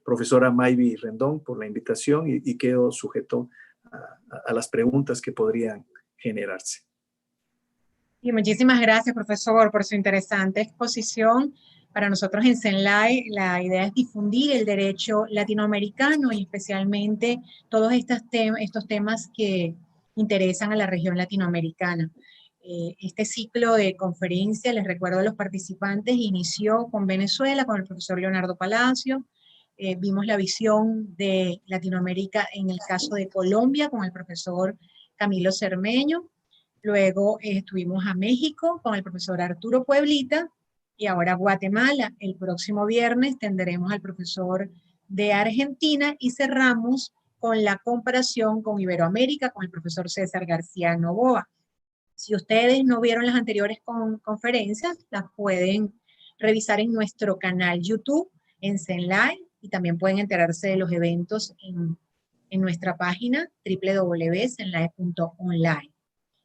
profesora Mayvi Rendón, por la invitación y quedo sujeto a las preguntas que podrían generarse. Y muchísimas gracias, profesor, por su interesante exposición. Para nosotros en CENLAE, la idea es difundir el derecho latinoamericano y especialmente todos estos temas que interesan a la región latinoamericana. Este ciclo de conferencia, les recuerdo a los participantes, inició con Venezuela, con el profesor Leonardo Palacio. Vimos la visión de Latinoamérica en el caso de Colombia con el profesor Camilo Cermeño. Luego estuvimos a México con el profesor Arturo Pueblita y ahora Guatemala. El próximo viernes tendremos al profesor de Argentina y cerramos con la comparación con Iberoamérica con el profesor César García Novoa. Si ustedes no vieron las anteriores conferencias, las pueden revisar en nuestro canal YouTube, en CENLAE, y también pueden enterarse de los eventos en nuestra página www.cenlae.online.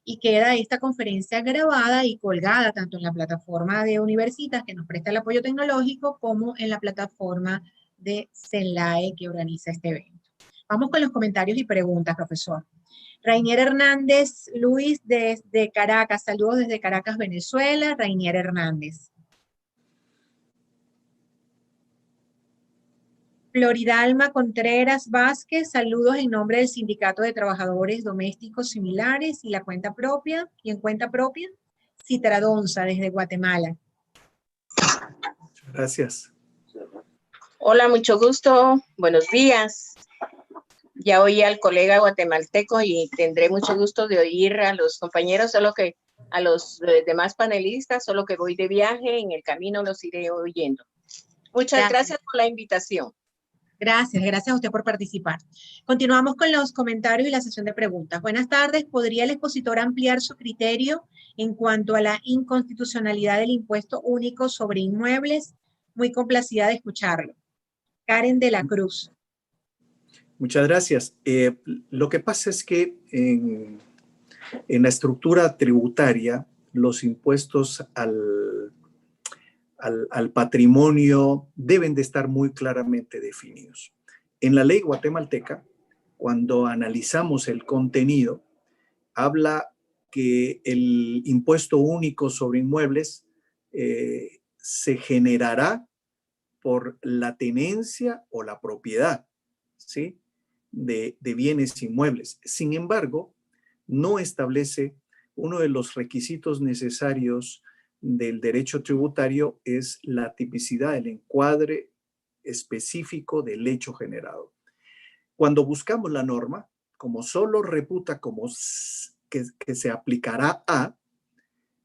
Y queda esta conferencia grabada y colgada tanto en la plataforma de Universitas, que nos presta el apoyo tecnológico, como en la plataforma de CENLAE, que organiza este evento. Vamos con los comentarios y preguntas, profesor. Rainier Hernández Luis desde Caracas, saludos desde Caracas, Venezuela. Rainier Hernández. Floridalma Contreras Vázquez, saludos en nombre del Sindicato de Trabajadores Domésticos Similares y la cuenta propia. ¿Y en cuenta propia? Citradonza, desde Guatemala. Gracias. Hola, mucho gusto. Buenos días. Ya oí al colega guatemalteco y tendré mucho gusto de oír a los compañeros, solo que a los demás panelistas, solo que voy de viaje, en el camino los iré oyendo. Muchas gracias por la invitación. Gracias a usted por participar. Continuamos con los comentarios y la sesión de preguntas. Buenas tardes. ¿Podría el expositor ampliar su criterio en cuanto a la inconstitucionalidad del impuesto único sobre inmuebles? Muy complacida de escucharlo. Karen de la Cruz. Muchas gracias. Lo que pasa es que en la estructura tributaria, los impuestos al patrimonio deben de estar muy claramente definidos. En la ley guatemalteca, cuando analizamos el contenido, habla que el impuesto único sobre inmuebles se generará por la tenencia o la propiedad, ¿sí? de bienes inmuebles. Sin embargo, no establece uno de los requisitos necesarios del derecho tributario es la tipicidad, el encuadre específico del hecho generado. Cuando buscamos la norma, como solo reputa como que se aplicará a,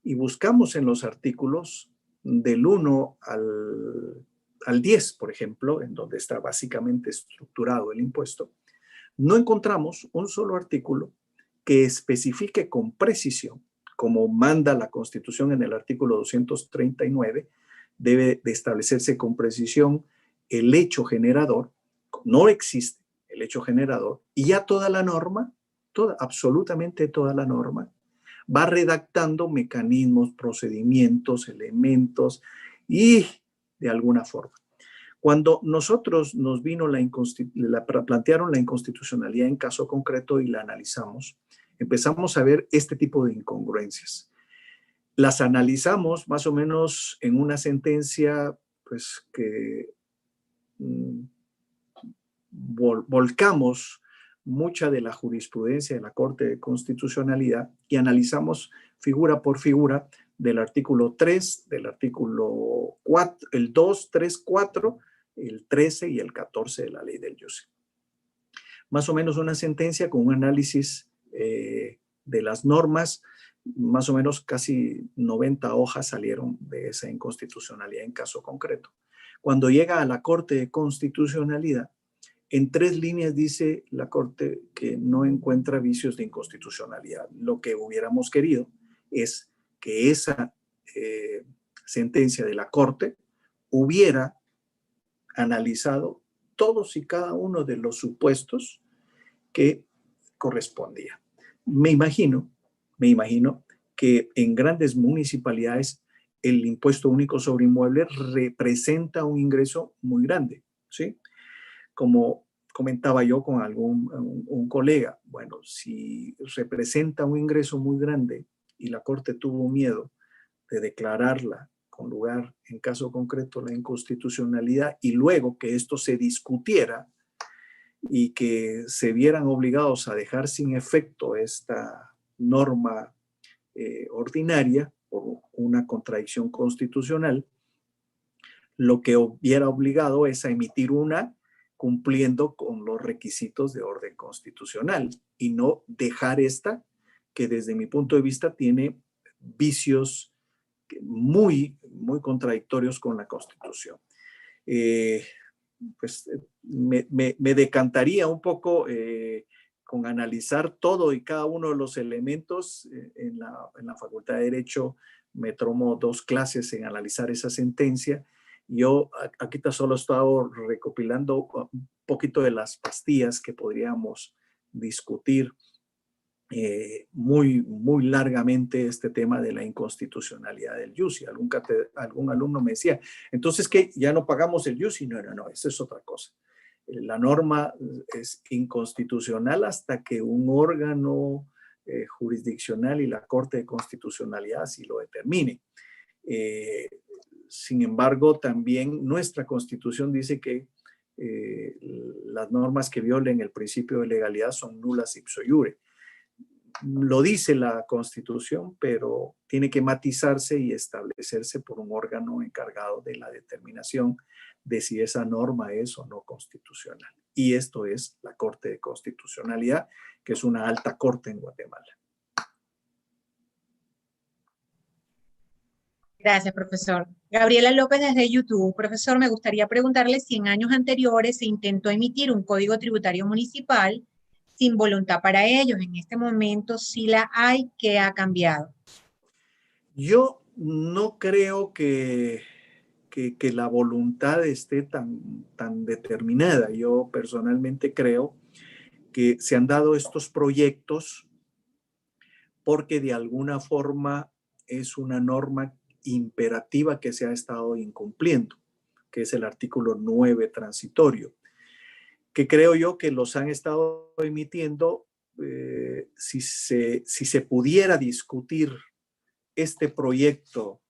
y buscamos en los artículos del 1 al 10, por ejemplo, en donde está básicamente estructurado el impuesto, no encontramos un solo artículo que especifique con precisión, como manda la Constitución en el artículo 239, debe de establecerse con precisión el hecho generador. No existe el hecho generador y ya toda la norma, absolutamente toda la norma, va redactando mecanismos, procedimientos, elementos y de alguna forma. Cuando nosotros nos vino plantearon la inconstitucionalidad en caso concreto y la analizamos, empezamos a ver este tipo de incongruencias. Las analizamos más o menos en una sentencia, pues que volcamos mucha de la jurisprudencia de la Corte de Constitucionalidad y analizamos figura por figura del artículo 3, del artículo 4, el 2, 3, 4, el 13 y el 14 de la ley del JUSE. Más o menos una sentencia con un análisis de las normas, más o menos casi 90 hojas salieron de esa inconstitucionalidad en caso concreto. Cuando llega a la Corte de Constitucionalidad, en 3 líneas dice la Corte que no encuentra vicios de inconstitucionalidad. Lo que hubiéramos querido es que esa sentencia de la Corte hubiera analizado todos y cada uno de los supuestos que correspondía. Me imagino que en grandes municipalidades el impuesto único sobre inmuebles representa un ingreso muy grande, ¿sí? Como comentaba yo con un colega, bueno, si representa un ingreso muy grande y la Corte tuvo miedo de declararla con lugar, en caso concreto, la inconstitucionalidad, y luego que esto se discutiera y que se vieran obligados a dejar sin efecto esta norma ordinaria por una contradicción constitucional, lo que hubiera obligado es a emitir una cumpliendo con los requisitos de orden constitucional y no dejar esta que desde mi punto de vista tiene vicios muy, muy contradictorios con la Constitución. Pues me decantaría un poco con analizar todo y cada uno de los elementos. En la Facultad de Derecho me tomó 2 clases en analizar esa sentencia. Yo aquí solo he estado recopilando un poquito de las pastillas que podríamos discutir muy, muy largamente este tema de la inconstitucionalidad del JUSI. Algún alumno me decía, entonces, ¿qué? ¿Ya no pagamos el JUSI? No, eso es otra cosa. La norma es inconstitucional hasta que un órgano jurisdiccional y la Corte de Constitucionalidad así lo determine. Sin embargo, también nuestra Constitución dice que las normas que violen el principio de legalidad son nulas ipso iure. Lo dice la Constitución, pero tiene que matizarse y establecerse por un órgano encargado de la determinación de si esa norma es o no constitucional. Y esto es la Corte de Constitucionalidad, que es una alta corte en Guatemala. Gracias, profesor. Gabriela López desde YouTube. Profesor, me gustaría preguntarle si en años anteriores se intentó emitir un código tributario municipal sin voluntad para ellos. En este momento sí la hay, ¿qué ha cambiado? Yo no creo que la voluntad esté tan determinada. Yo personalmente creo que se han dado estos proyectos porque de alguna forma es una norma imperativa que se ha estado incumpliendo, que es el artículo 9 transitorio, que creo yo que los han estado emitiendo si se pudiera discutir este proyecto,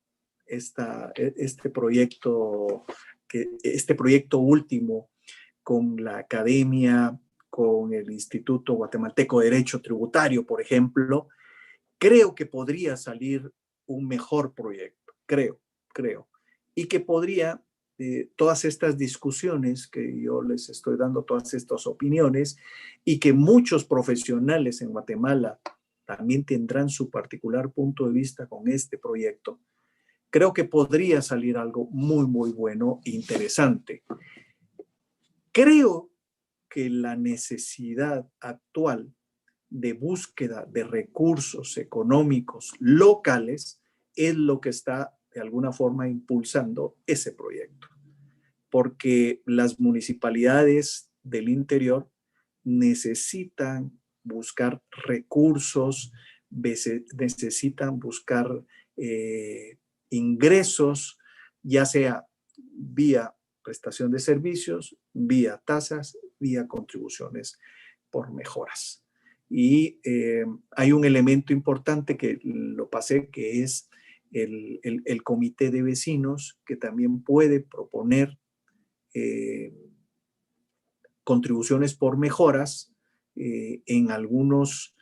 este proyecto último con la academia, con el Instituto Guatemalteco de Derecho Tributario, por ejemplo, creo que podría salir un mejor proyecto, creo. Y que podría, todas estas discusiones que yo les estoy dando, todas estas opiniones, y que muchos profesionales en Guatemala también tendrán su particular punto de vista con este proyecto, creo que podría salir algo muy, muy bueno e interesante. Creo que la necesidad actual de búsqueda de recursos económicos locales es lo que está de alguna forma impulsando ese proyecto, porque las municipalidades del interior necesitan buscar recursos, necesitan buscar ingresos, ya sea vía prestación de servicios, vía tasas, vía contribuciones por mejoras. Y hay un elemento importante que lo pasé, que es el comité de vecinos, que también puede proponer contribuciones por mejoras en algunos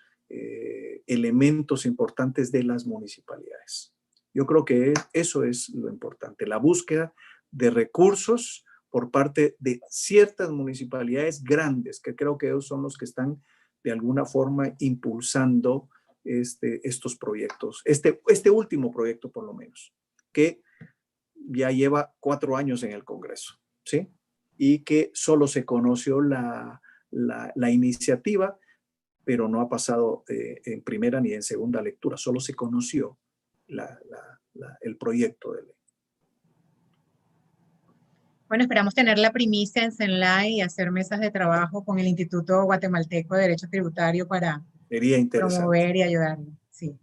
elementos importantes de las municipalidades. Yo creo que eso es lo importante, la búsqueda de recursos por parte de ciertas municipalidades grandes, que creo que ellos son los que están de alguna forma impulsando estos proyectos, este último proyecto por lo menos, que ya lleva 4 años en el Congreso, ¿sí? Y que solo se conoció la iniciativa, pero no ha pasado en primera ni en segunda lectura, solo se conoció el proyecto de ley. Bueno, esperamos tener la primicia en CENLAI y hacer mesas de trabajo con el Instituto Guatemalteco de Derecho Tributario para Sería interesante. Promover y ayudar. Sí.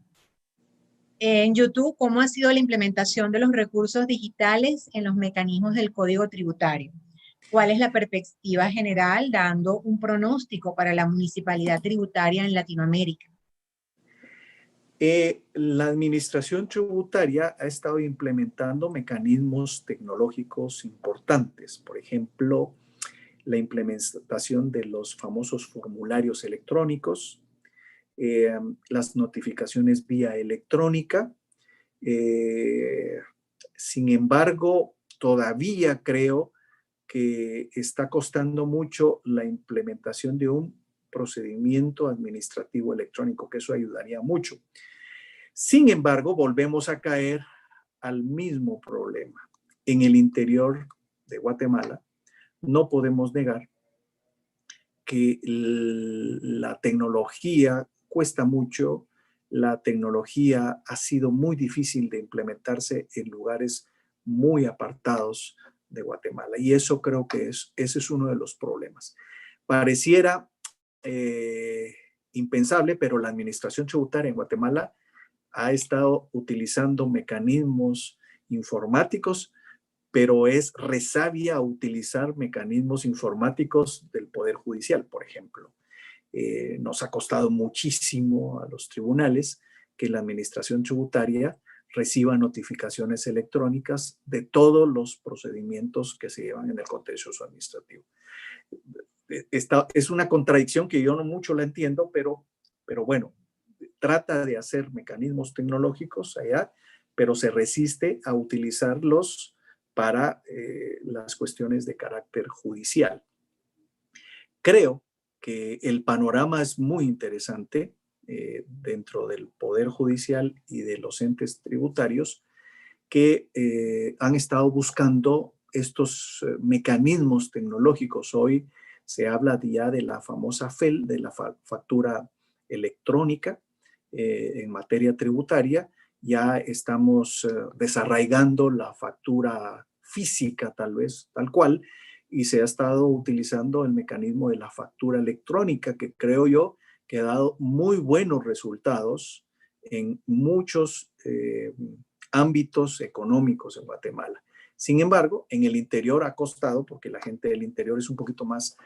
En YouTube, ¿cómo ha sido la implementación de los recursos digitales en los mecanismos del Código Tributario? ¿Cuál es la perspectiva general dando un pronóstico para la municipalidad tributaria en Latinoamérica? La administración tributaria ha estado implementando mecanismos tecnológicos importantes. Por ejemplo, la implementación de los famosos formularios electrónicos, las notificaciones vía electrónica. Sin embargo, todavía creo que está costando mucho la implementación de un procedimiento administrativo electrónico, que eso ayudaría mucho. Sin embargo, volvemos a caer al mismo problema. En el interior de Guatemala, no podemos negar que la tecnología cuesta mucho, la tecnología ha sido muy difícil de implementarse en lugares muy apartados de Guatemala. Y eso creo que ese es uno de los problemas. Pareciera impensable, pero la administración tributaria en Guatemala ha estado utilizando mecanismos informáticos, pero es resabia utilizar mecanismos informáticos del Poder Judicial, por ejemplo. Nos ha costado muchísimo a los tribunales que la administración tributaria reciba notificaciones electrónicas de todos los procedimientos que se llevan en el contencioso administrativo. Esta es una contradicción que yo no mucho la entiendo, pero bueno, trata de hacer mecanismos tecnológicos allá, pero se resiste a utilizarlos para las cuestiones de carácter judicial. Creo que el panorama es muy interesante dentro del Poder Judicial y de los entes tributarios, que han estado buscando estos mecanismos tecnológicos. Hoy se habla ya de la famosa FEL, de la factura electrónica en materia tributaria. Ya estamos desarraigando la factura física, tal vez, tal cual, y se ha estado utilizando el mecanismo de la factura electrónica, que creo yo que ha dado muy buenos resultados en muchos ámbitos económicos en Guatemala. Sin embargo, en el interior ha costado, porque la gente del interior es un poquito más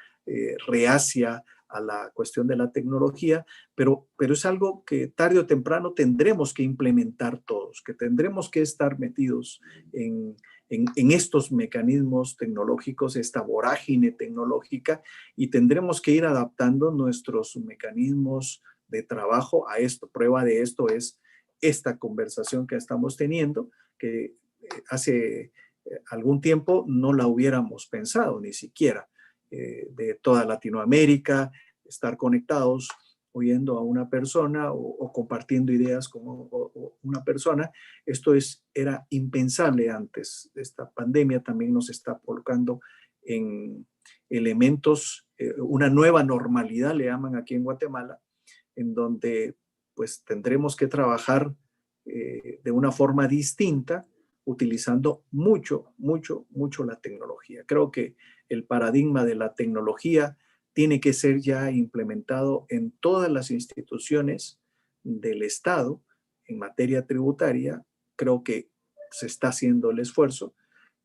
reacia a la cuestión de la tecnología, pero es algo que tarde o temprano tendremos que implementar todos, que tendremos que estar metidos en estos mecanismos tecnológicos, esta vorágine tecnológica, y tendremos que ir adaptando nuestros mecanismos de trabajo a esto. Prueba de esto es esta conversación que estamos teniendo, que hace algún tiempo no la hubiéramos pensado ni siquiera, de toda Latinoamérica, estar conectados, oyendo a una persona o compartiendo ideas con una persona. Esto era impensable antes. Esta pandemia también nos está colocando en elementos, una nueva normalidad, le llaman aquí en Guatemala, en donde pues tendremos que trabajar de una forma distinta, utilizando mucho la tecnología. Creo que el paradigma de la tecnología tiene que ser ya implementado en todas las instituciones del Estado en materia tributaria. Creo que se está haciendo el esfuerzo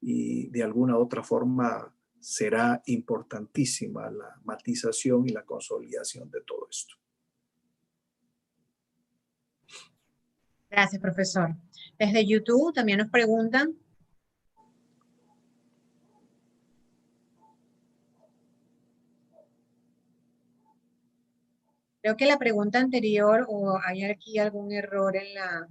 y de alguna u otra forma será importantísima la matización y la consolidación de todo esto. Gracias, profesor. Desde YouTube también nos preguntan. Creo que la pregunta anterior, o hay aquí algún error en la,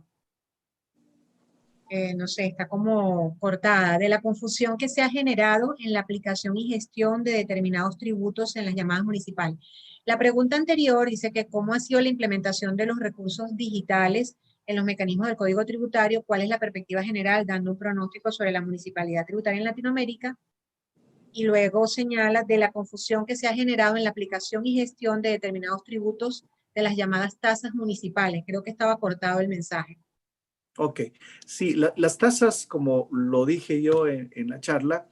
no sé, está como cortada, de la confusión que se ha generado en la aplicación y gestión de determinados tributos en las llamadas municipales. La pregunta anterior dice que cómo ha sido la implementación de los recursos digitales en los mecanismos del Código Tributario, cuál es la perspectiva general, dando un pronóstico sobre la municipalidad tributaria en Latinoamérica, y luego señala de la confusión que se ha generado en la aplicación y gestión de determinados tributos de las llamadas tasas municipales. Creo que estaba cortado el mensaje. Ok, sí, las tasas, como lo dije yo en la charla,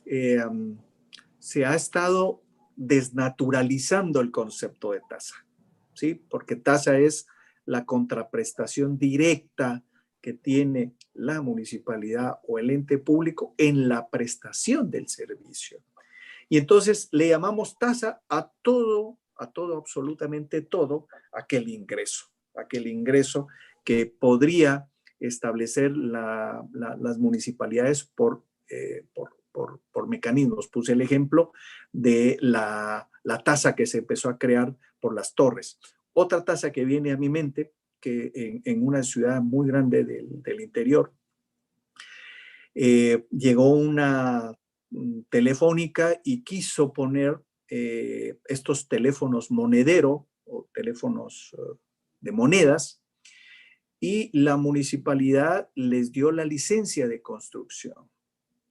se ha estado desnaturalizando el concepto de tasa, ¿sí? Porque tasa es la contraprestación directa que tiene la municipalidad o el ente público en la prestación del servicio. Y entonces le llamamos tasa a todo, absolutamente todo, aquel ingreso que podría establecer las municipalidades por mecanismos. Puse el ejemplo de la tasa que se empezó a crear por las torres. Otra tasa que viene a mi mente, que en una ciudad muy grande del interior, llegó una telefónica y quiso poner estos teléfonos monedero o teléfonos de monedas, y la municipalidad les dio la licencia de construcción,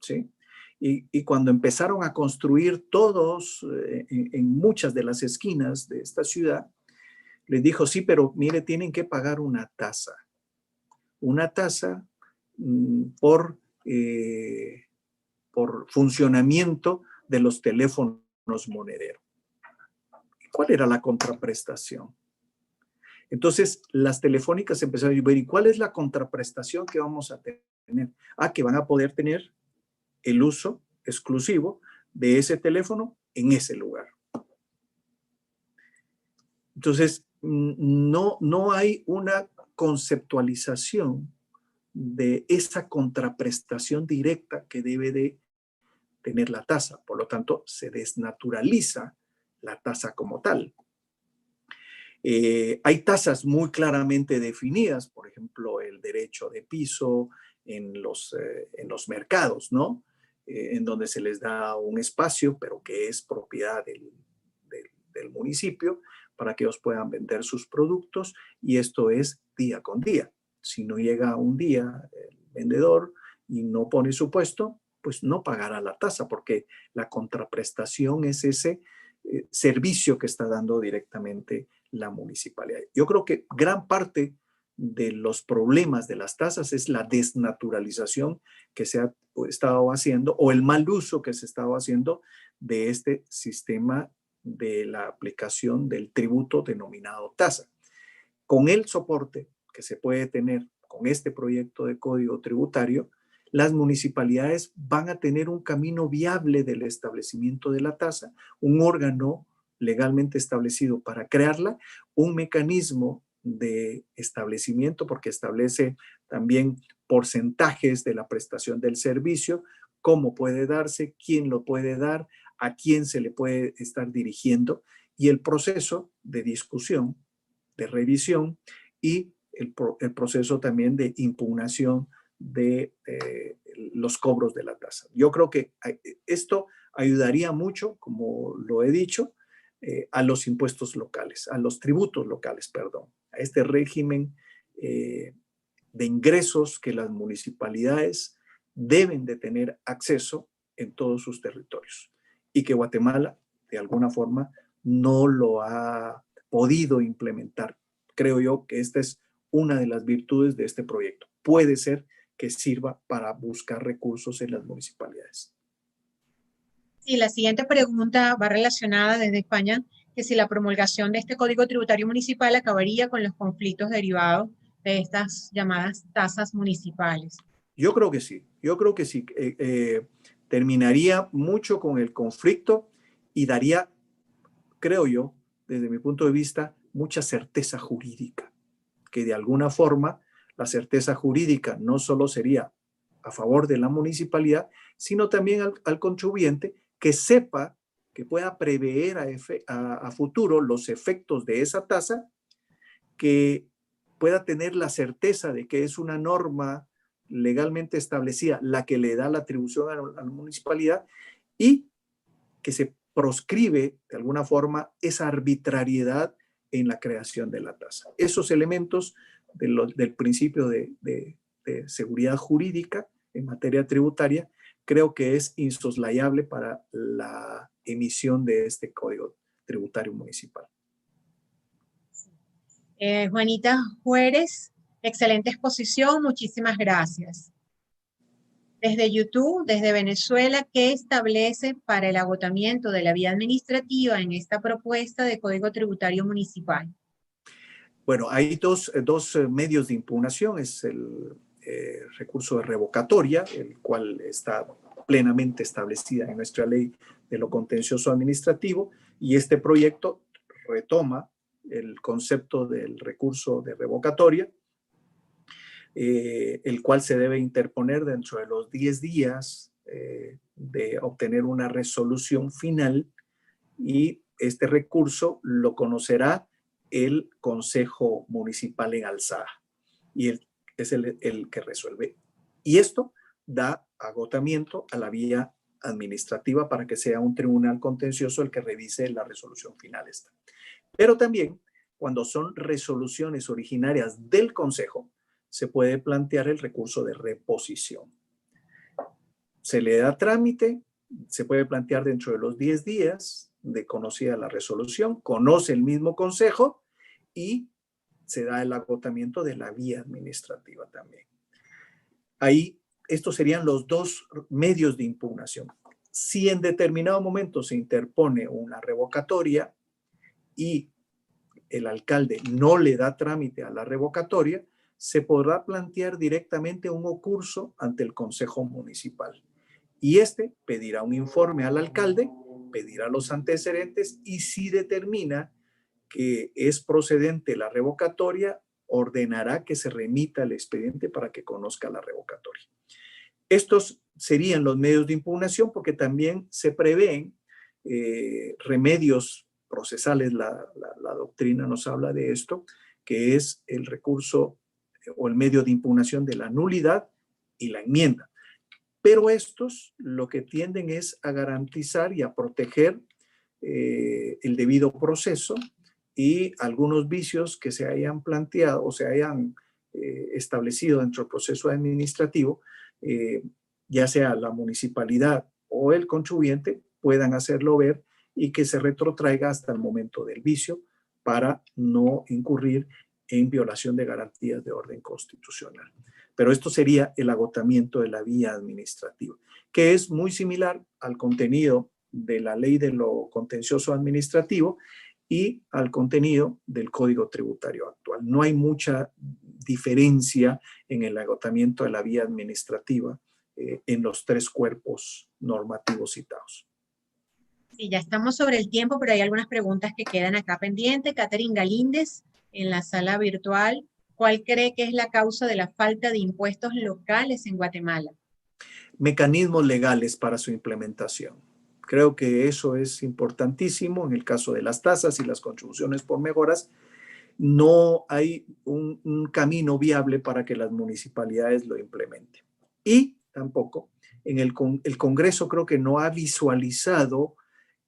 ¿sí? Y cuando empezaron a construir todos en muchas de las esquinas de esta ciudad, les dijo, sí, pero mire, tienen que pagar una tasa por funcionamiento de los teléfonos monederos. ¿Cuál era la contraprestación? Entonces, las telefónicas empezaron a ver, ¿y cuál es la contraprestación que vamos a tener? Que van a poder tener el uso exclusivo de ese teléfono en ese lugar. Entonces, no hay una conceptualización de esa contraprestación directa que debe de tener la tasa. Por lo tanto, se desnaturaliza la tasa como tal. Hay tasas muy claramente definidas, por ejemplo, el derecho de piso en los mercados, ¿no? En donde se les da un espacio, pero que es propiedad del municipio para que ellos puedan vender sus productos, y esto es día con día. Si no llega un día vendedor y no pone su puesto, pues no pagará la tasa, porque la contraprestación es ese servicio que está dando directamente la municipalidad. Yo creo que gran parte de los problemas de las tasas es la desnaturalización que se ha estado haciendo o el mal uso que se ha estado haciendo de este sistema de la aplicación del tributo denominado tasa. Con el soporte que se puede tener con este proyecto de código tributario, las municipalidades van a tener un camino viable del establecimiento de la tasa, un órgano legalmente establecido para crearla, un mecanismo de establecimiento porque establece también porcentajes de la prestación del servicio, cómo puede darse, quién lo puede dar, a quién se le puede estar dirigiendo y el proceso de discusión, de revisión y el proceso también de impugnación de los cobros de la tasa. Yo creo que esto ayudaría mucho, como lo he dicho, a los impuestos locales, a los tributos locales, perdón, a este régimen de ingresos que las municipalidades deben de tener acceso en todos sus territorios y que Guatemala, de alguna forma, no lo ha podido implementar. Creo yo que esta es una de las virtudes de este proyecto. Puede ser que sirva para buscar recursos en las municipalidades. Sí, la siguiente pregunta va relacionada desde España, que si la promulgación de este Código Tributario Municipal acabaría con los conflictos derivados de estas llamadas tasas municipales. Yo creo que sí, terminaría mucho con el conflicto y daría, creo yo, desde mi punto de vista, mucha certeza jurídica, que de alguna forma la certeza jurídica no solo sería a favor de la municipalidad, sino también al contribuyente que sepa, que pueda prever a futuro los efectos de esa tasa, que pueda tener la certeza de que es una norma legalmente establecida la que le da la atribución a la municipalidad y que se proscribe de alguna forma esa arbitrariedad en la creación de la tasa. Esos elementos del principio de seguridad jurídica en materia tributaria creo que es insoslayable para la emisión de este Código Tributario Municipal. Juanita Juárez, excelente exposición, muchísimas gracias. Desde YouTube, desde Venezuela, ¿qué establece para el agotamiento de la vía administrativa en esta propuesta de Código Tributario Municipal? Bueno, hay dos medios de impugnación. Es el recurso de revocatoria, el cual está plenamente establecida en nuestra ley de lo contencioso administrativo, y este proyecto retoma el concepto del recurso de revocatoria, el cual se debe interponer dentro de los 10 días de obtener una resolución final, y este recurso lo conocerá el Consejo Municipal en alzada y es el que resuelve. Y esto da agotamiento a la vía administrativa para que sea un tribunal contencioso el que revise la resolución final esta. Pero también cuando son resoluciones originarias del Consejo, se puede plantear el recurso de reposición. Se le da trámite, se puede plantear dentro de los 10 días de conocida la resolución, conoce el mismo Consejo y se da el agotamiento de la vía administrativa también. Ahí, estos serían los dos medios de impugnación. Si en determinado momento se interpone una revocatoria y el alcalde no le da trámite a la revocatoria, se podrá plantear directamente un ocurso ante el Consejo Municipal. Y este pedirá un informe al alcalde, pedirá los antecedentes y si determina que es procedente la revocatoria, ordenará que se remita el expediente para que conozca la revocatoria. Estos serían los medios de impugnación porque también se prevén remedios procesales. La doctrina nos habla de esto, que es el recurso o el medio de impugnación de la nulidad y la enmienda. Pero estos lo que tienden es a garantizar y a proteger el debido proceso y algunos vicios que se hayan planteado o se hayan establecido dentro del proceso administrativo, ya sea la municipalidad o el contribuyente, puedan hacerlo ver y que se retrotraiga hasta el momento del vicio para no incurrir en violación de garantías de orden constitucional. Pero esto sería el agotamiento de la vía administrativa, que es muy similar al contenido de la ley de lo contencioso administrativo y al contenido del Código Tributario actual. No hay mucha diferencia en el agotamiento de la vía administrativa en los tres cuerpos normativos citados. Sí, ya estamos sobre el tiempo, pero hay algunas preguntas que quedan acá pendientes. Catherine Galíndez, en la sala virtual, ¿cuál cree que es la causa de la falta de impuestos locales en Guatemala? Mecanismos legales para su implementación. Creo que eso es importantísimo en el caso de las tasas y las contribuciones por mejoras. No hay un camino viable para que las municipalidades lo implementen. Y tampoco el Congreso creo que no ha visualizado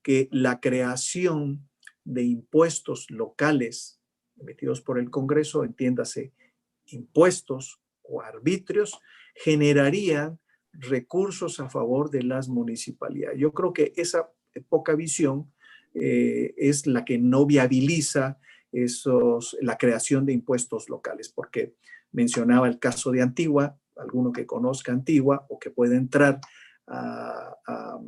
que la creación de impuestos locales emitidos por el Congreso, entiéndase, impuestos o arbitrios, generarían recursos a favor de las municipalidades. Yo creo que esa poca visión es la que no viabiliza la creación de impuestos locales, porque mencionaba el caso de Antigua, alguno que conozca Antigua o que pueda entrar a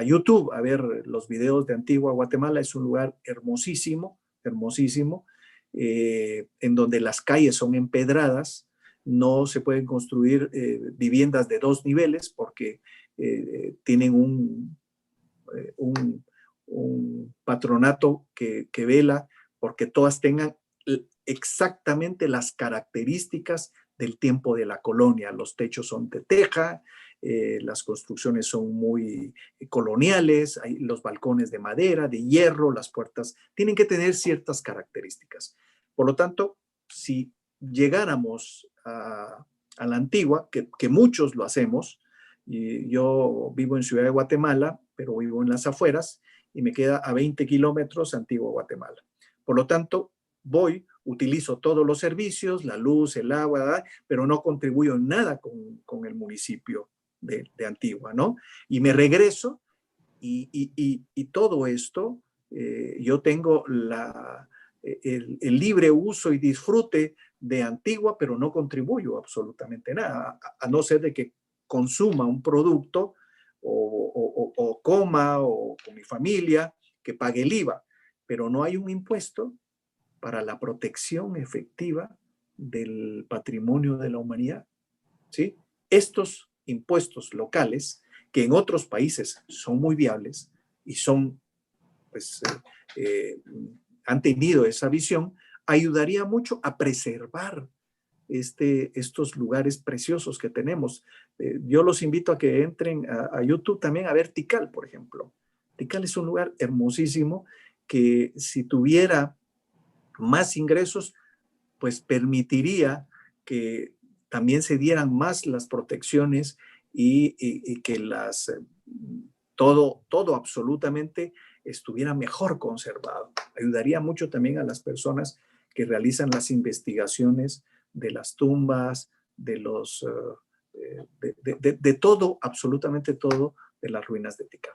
YouTube a ver los videos de Antigua, Guatemala. Es un lugar hermosísimo, hermosísimo, en donde las calles son empedradas. No se pueden construir viviendas de 2 niveles porque tienen un patronato que vela porque todas tengan exactamente las características del tiempo de la colonia. Los techos son de teja, las construcciones son muy coloniales, hay los balcones de madera, de hierro, las puertas tienen que tener ciertas características. Por lo tanto, si llegáramos a la Antigua, que muchos lo hacemos, y yo vivo en Ciudad de Guatemala, pero vivo en las afueras, y me queda a 20 kilómetros Antigua, Guatemala. Por lo tanto, utilizo todos los servicios, la luz, el agua, pero no contribuyo en nada con el municipio de Antigua, ¿no? Y me regreso y todo esto, yo tengo el libre uso y disfrute de Antigua, pero no contribuyo absolutamente nada, a no ser de que consuma un producto o coma o con mi familia, que pague el IVA, pero no hay un impuesto para la protección efectiva del patrimonio de la humanidad, ¿sí? Estos impuestos locales, que en otros países son muy viables y son, pues, han tenido esa visión, ayudaría mucho a preservar estos lugares preciosos que tenemos. Yo los invito a que entren a YouTube también a ver Tikal, por ejemplo. Tikal es un lugar hermosísimo que si tuviera más ingresos, pues permitiría que también se dieran más las protecciones y que todo absolutamente estuviera mejor conservado. Ayudaría mucho también a las personas que realizan las investigaciones de las tumbas, de todo, absolutamente todo, de las ruinas de Tikal.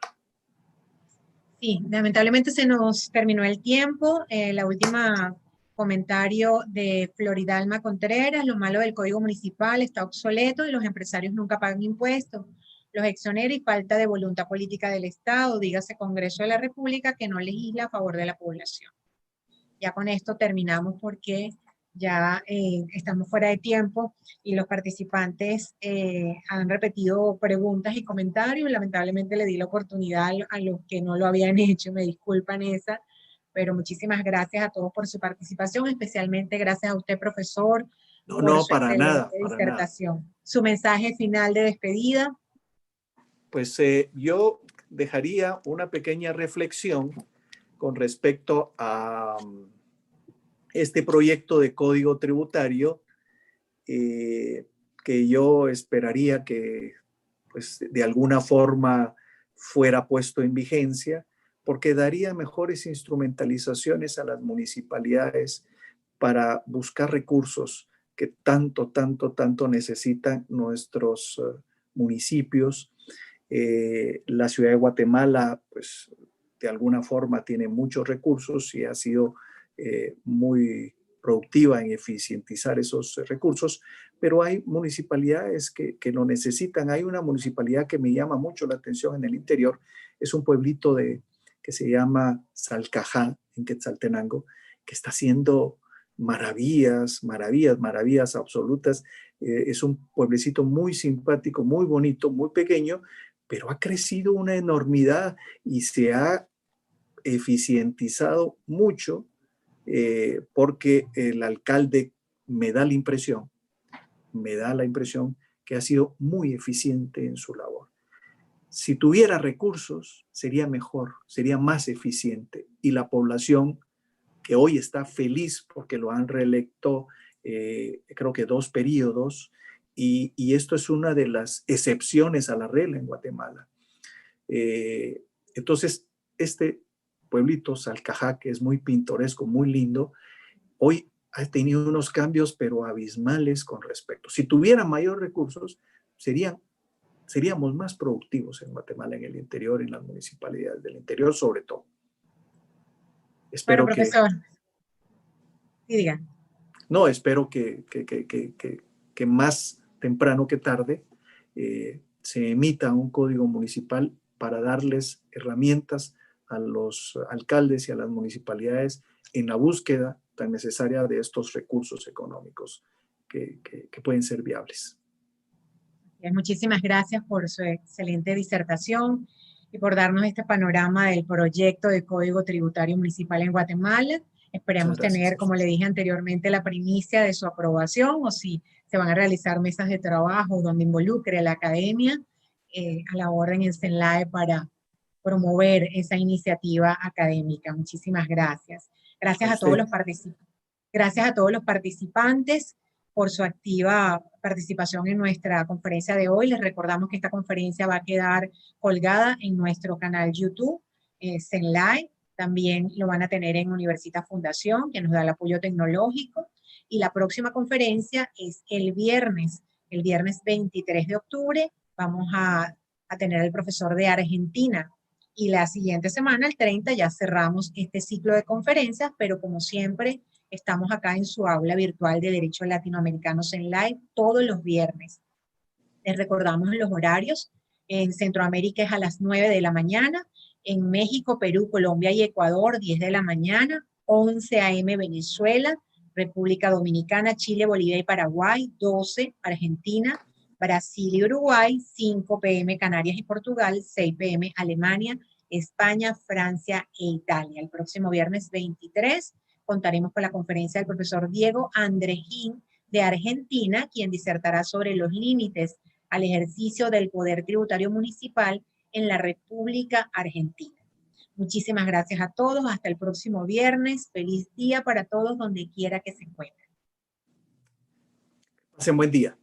Sí, lamentablemente se nos terminó el tiempo. La última comentario de Floridalma Contreras: lo malo del Código Municipal está obsoleto y los empresarios nunca pagan impuestos. Los exoneros y falta de voluntad política del Estado, dígase Congreso de la República, que no legisla a favor de la población. Ya con esto terminamos porque ya estamos fuera de tiempo y los participantes han repetido preguntas y comentarios. Lamentablemente le di la oportunidad a los que no lo habían hecho, me disculpan esa, pero muchísimas gracias a todos por su participación, especialmente gracias a usted, profesor, no, para nada, disertación. Su mensaje final de despedida. Pues yo dejaría una pequeña reflexión con respecto a este proyecto de código tributario que yo esperaría que pues, de alguna forma fuera puesto en vigencia, porque daría mejores instrumentalizaciones a las municipalidades para buscar recursos que tanto necesitan nuestros municipios. La ciudad de Guatemala, pues, de alguna forma tiene muchos recursos y ha sido muy productiva en eficientizar esos recursos, pero hay municipalidades que lo necesitan. Hay una municipalidad que me llama mucho la atención en el interior, es un pueblito que se llama Salcajá, en Quetzaltenango, que está haciendo maravillas absolutas. Es un pueblecito muy simpático, muy bonito, muy pequeño, pero ha crecido una enormidad y se ha eficientizado mucho, porque el alcalde me da la impresión que ha sido muy eficiente en su labor. Si tuviera recursos, sería mejor, sería más eficiente, y la población, que hoy está feliz porque lo han reelecto, creo que 2 periodos, y esto es una de las excepciones a la regla en Guatemala. Entonces, este pueblito, Salcajá, que es muy pintoresco, muy lindo, hoy ha tenido unos cambios, pero abismales con respecto. Si tuviera mayor recursos, seríamos más productivos en Guatemala, en el interior, en las municipalidades del interior, sobre todo. Espero bueno, profesor, sí, diga. No, espero que más temprano que tarde se emita un código municipal para darles herramientas a los alcaldes y a las municipalidades en la búsqueda tan necesaria de estos recursos económicos que pueden ser viables. Muchísimas gracias por su excelente disertación y por darnos este panorama del proyecto de Código Tributario Municipal en Guatemala. Esperemos tener, como le dije anteriormente, la primicia de su aprobación, o si se van a realizar mesas de trabajo donde involucre a la academia, a la orden en CENLAE para promover esa iniciativa académica. Muchísimas gracias. Gracias a todos los participantes por su activa participación en nuestra conferencia de hoy. Les recordamos que esta conferencia va a quedar colgada en nuestro canal YouTube, CENLAE. También lo van a tener en Universitas Fundación, que nos da el apoyo tecnológico. Y la próxima conferencia es el viernes 23 de octubre. Vamos a tener al profesor de Argentina. Y la siguiente semana, el 30, ya cerramos este ciclo de conferencias, pero como siempre, estamos acá en su aula virtual de Derecho Latinoamericano CENLAE todos los viernes. Les recordamos los horarios. En Centroamérica es a las 9 de la mañana. En México, Perú, Colombia y Ecuador, 10 de la mañana. 11 a.m. Venezuela, República Dominicana, Chile, Bolivia y Paraguay. 12 Argentina, Brasil y Uruguay. 5 p.m. Canarias y Portugal. 6 p.m. Alemania, España, Francia e Italia. El próximo viernes 23 contaremos con la conferencia del profesor Diego Andrejín de Argentina, quien disertará sobre los límites al ejercicio del poder tributario municipal en la República Argentina. Muchísimas gracias a todos. Hasta el próximo viernes. Feliz día para todos donde quiera que se encuentren. Pasen buen día.